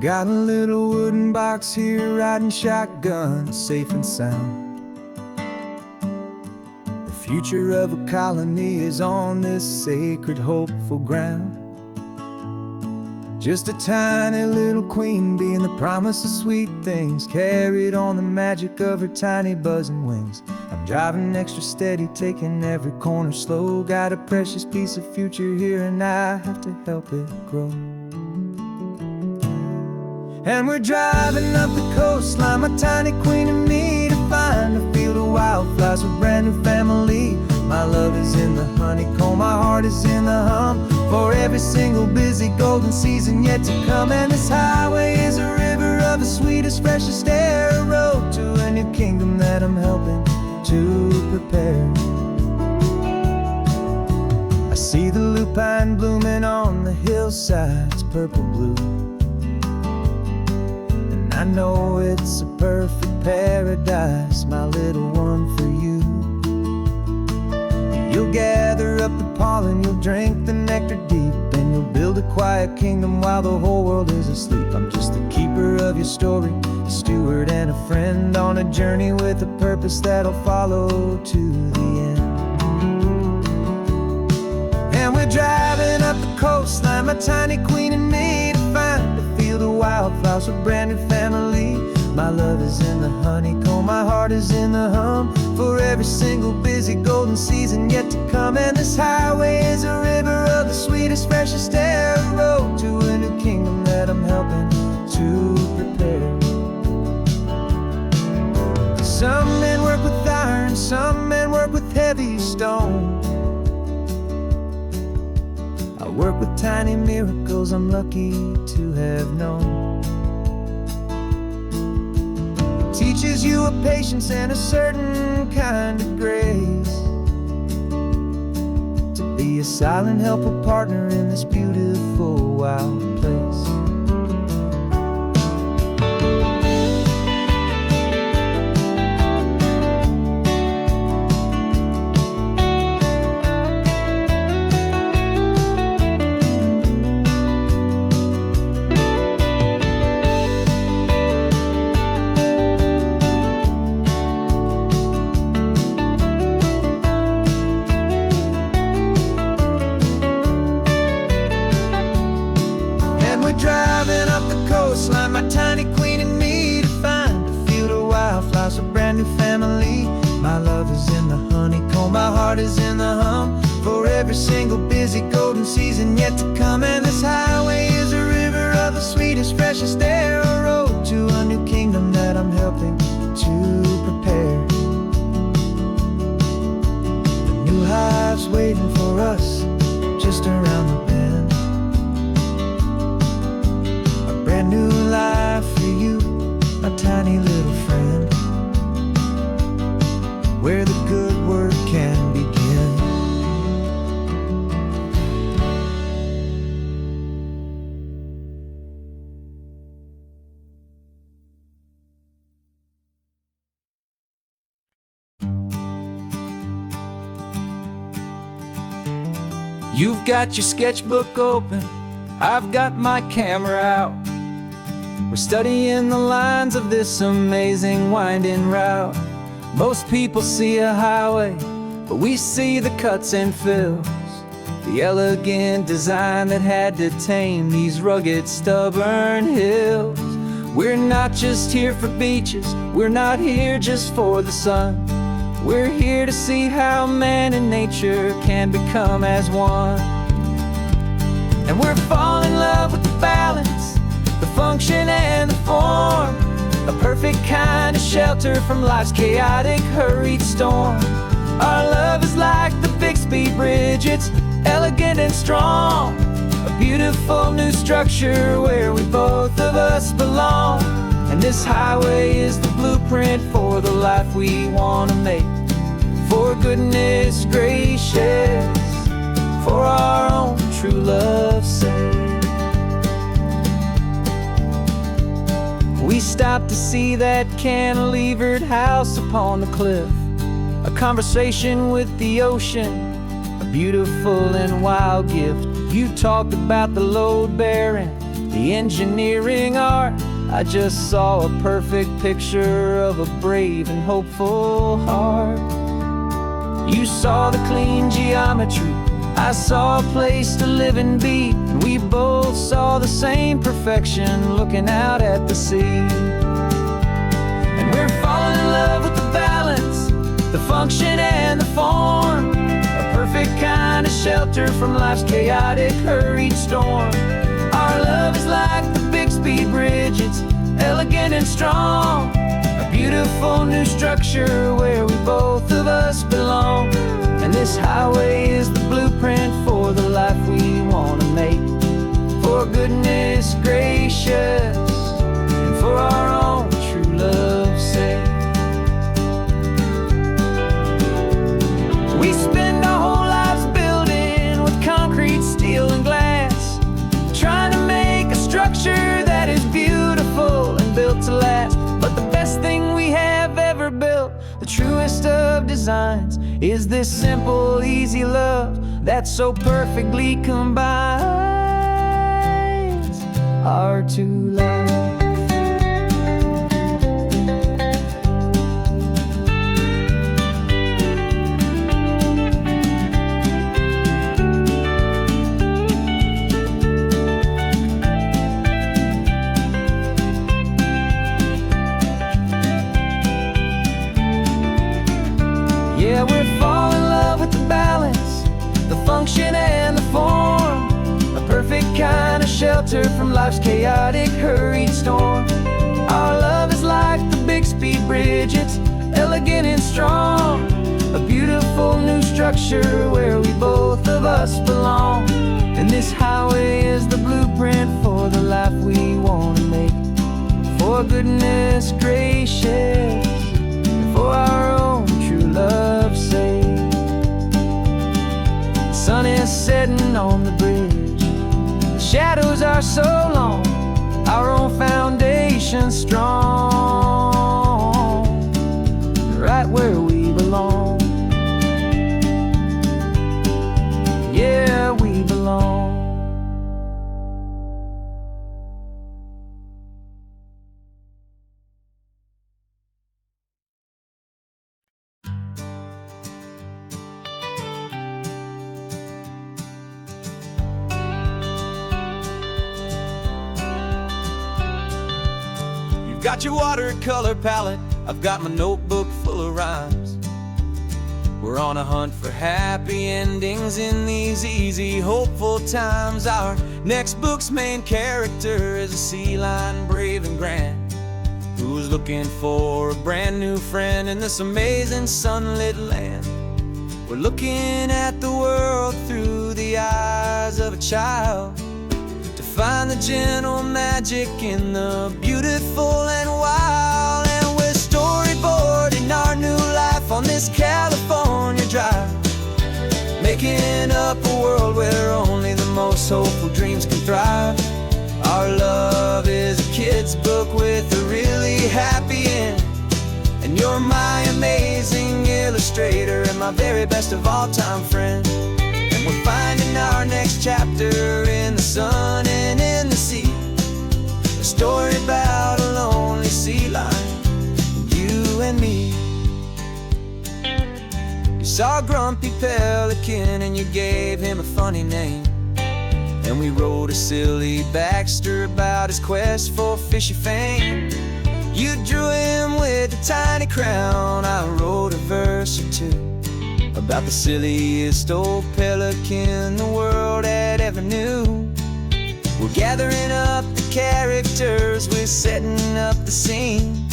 Got a little wooden box here, riding shotgun, safe and sound. The future of a colony is on this sacred, hopeful ground. Just a tiny little queen bee and the promise of sweet things, carried on the magic of her tiny buzzing wings. I'm driving extra steady, taking every corner slow. Got a precious piece of future here and I have to help it grow. And we're driving up the coastline, my tiny queen and me, to find a field of wildflowers with a brand new family. My love is in the honeycomb, my heart is in the hum, for every single busy golden season yet to come. And this highway is a river of the sweetest, freshest air, a road to a new kingdom that I'm helping to prepare. I see the lupine blooming on the hillsides, purple blue, I know it's a perfect paradise, my little one, for you. You'll gather up the pollen, you'll drink the nectar deep, and you'll build a quiet kingdom while the whole world is asleep. I'm just the keeper of your story, a steward and a friend, on a journey with a purpose that'll follow to the end. And we're driving up the coastline, my tiny queen and me, to find a field of wildflowers with a brand new family. My love is in the honeycomb, my heart is in the hum. For every single busy golden season yet to come. And this highway is a river of the sweetest, freshest air, a road to a new kingdom that I'm helping to prepare. Some men work with iron, some men work with heavy stone. I work with tiny miracles I'm lucky to have known. Teaches you a patience and a certain kind of grace, to be a silent, helpful partner in this beautiful, wild place. Driving up the coastline, my tiny queen and me, to find a field of wildflowers, a brand new family. My love is in the honeycomb, my heart is in the hum. For every single busy golden season yet to come. And this highway is a river of the sweetest, freshest air, a road to a new kingdom that I'm helping to prepare. The new hive's waiting for us just around the bend. Brand new life for you, my tiny little friend, where the good work can begin. You've got your sketchbook open, I've got my camera out. We're studying the lines of this amazing winding route. Most people see a highway, but we see the cuts and fills, the elegant design that had to tame these rugged, stubborn hills. We're not just here for beaches, we're not here just for the sun. We're here to see how man and nature can become as one. And we're falling in love with the balance, the function and the form, a perfect kind of shelter from life's chaotic, hurried storm. Our love is like the Bixby Bridge, it's elegant and strong, a beautiful new structure where we both of us belong. And this highway is the blueprint for the life we want to make. For goodness gracious, for our own true love's sake. We stopped to see that cantilevered house upon the cliff, a conversation with the ocean, a beautiful and wild gift. You talked about the load bearing, the engineering art. I just saw a perfect picture of a brave and hopeful heart. You saw the clean geometry, I saw a place to live and be, and we both saw the same perfection looking out at the sea. And we're falling in love with the balance, the function and the form, a perfect kind of shelter from life's chaotic, hurried storm. Our love is like the Bixby Bridge, it's elegant and strong, a beautiful new structure where we both of us belong. And this highway is the blueprint for the life we want to make. For goodness gracious, and for our own true love's sake. We spend our whole lives building with concrete, steel, and glass, trying to make a structure that is beautiful and built to last. But the best thing we have ever built, the truest of designs, is this simple, easy love that so perfectly combines our two lives. Yeah, we're falling in love with the balance, the function and the form. A perfect kind of shelter from life's chaotic, hurried storm. Our love is like the Bixby Bridge, it's elegant and strong. A beautiful new structure where we both of us belong. And this highway is the blueprint for the life we want to make. For goodness gracious, and for our own true love's sake. The sun is setting on the bridge, the shadows are so long, our own foundation strong, right where we belong. Yeah, we belong. You've got your watercolor palette, I've got my notebook full of rhymes. We're on a hunt for happy endings in these easy, hopeful times. Our next book's main character is a sea lion, brave and grand, who's looking for a brand new friend in this amazing sunlit land. We're looking at the world through the eyes of a child, to find the gentle magic in the beautiful and wild. And we're storyboarding our new life on this California drive, making up a world where only the most hopeful dreams can thrive. Our love is a kid's book with a really happy end, and you're my amazing illustrator and my very best of all time friend. And we're finding our next chapter in the sun and in the sea, a story about a lonely sea lion, you and me. You saw a grumpy pelican and you gave him a funny name, and we wrote a silly Baxter about his quest for fishy fame. You drew him with a tiny crown, I wrote a verse or two about the silliest old pelican the world had ever knew. We're gathering up the characters, we're setting up the scene,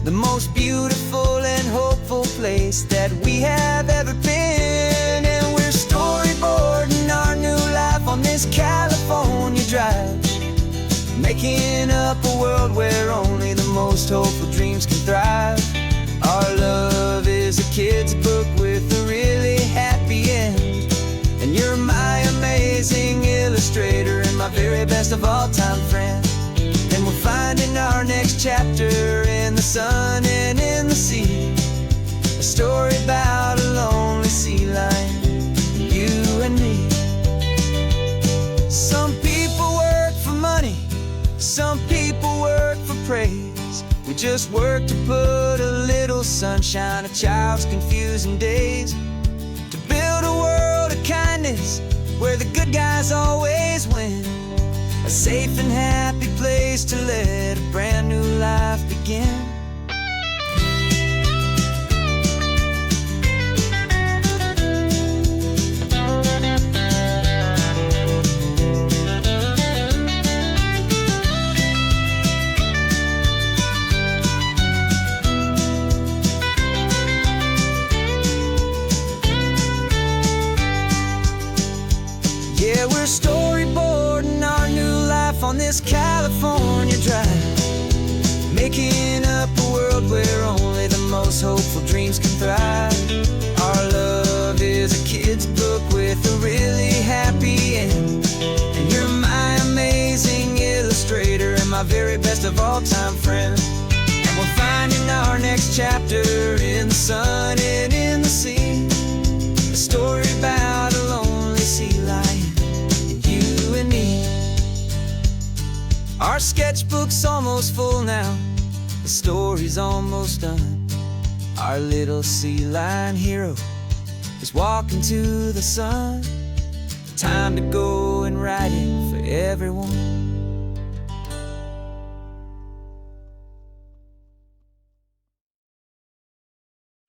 the most beautiful and hopeful place that we have ever been. And we're storyboarding our new life on this California drive, making up a world where only the most hopeful dreams can thrive. Our love is a kid's book with a really happy end, and you're my amazing illustrator and my very best of all time friend. And we're finding our next chapter in the sun and in the sea, a story about a lonely sea lion, you and me. Some people work for money, some people work for praise. We just work to put a little sunshine in a child's confusing days, to build a world of kindness where the good guys always win, a safe and happy place to let a brand new life begin. Yeah, we're storyboarding our new life on this California drive, making up a world where only the most hopeful dreams can thrive. Our love is a kid's book with a really happy end, and you're my amazing illustrator and my very best of all time friend. And we're finding our next chapter in the sun and in the sea, a story about a lonely sea lion, you and me. Our sketchbook's almost full now, the story's almost done. Our little sea lion hero is walking to the sun. Time to go and write it for everyone.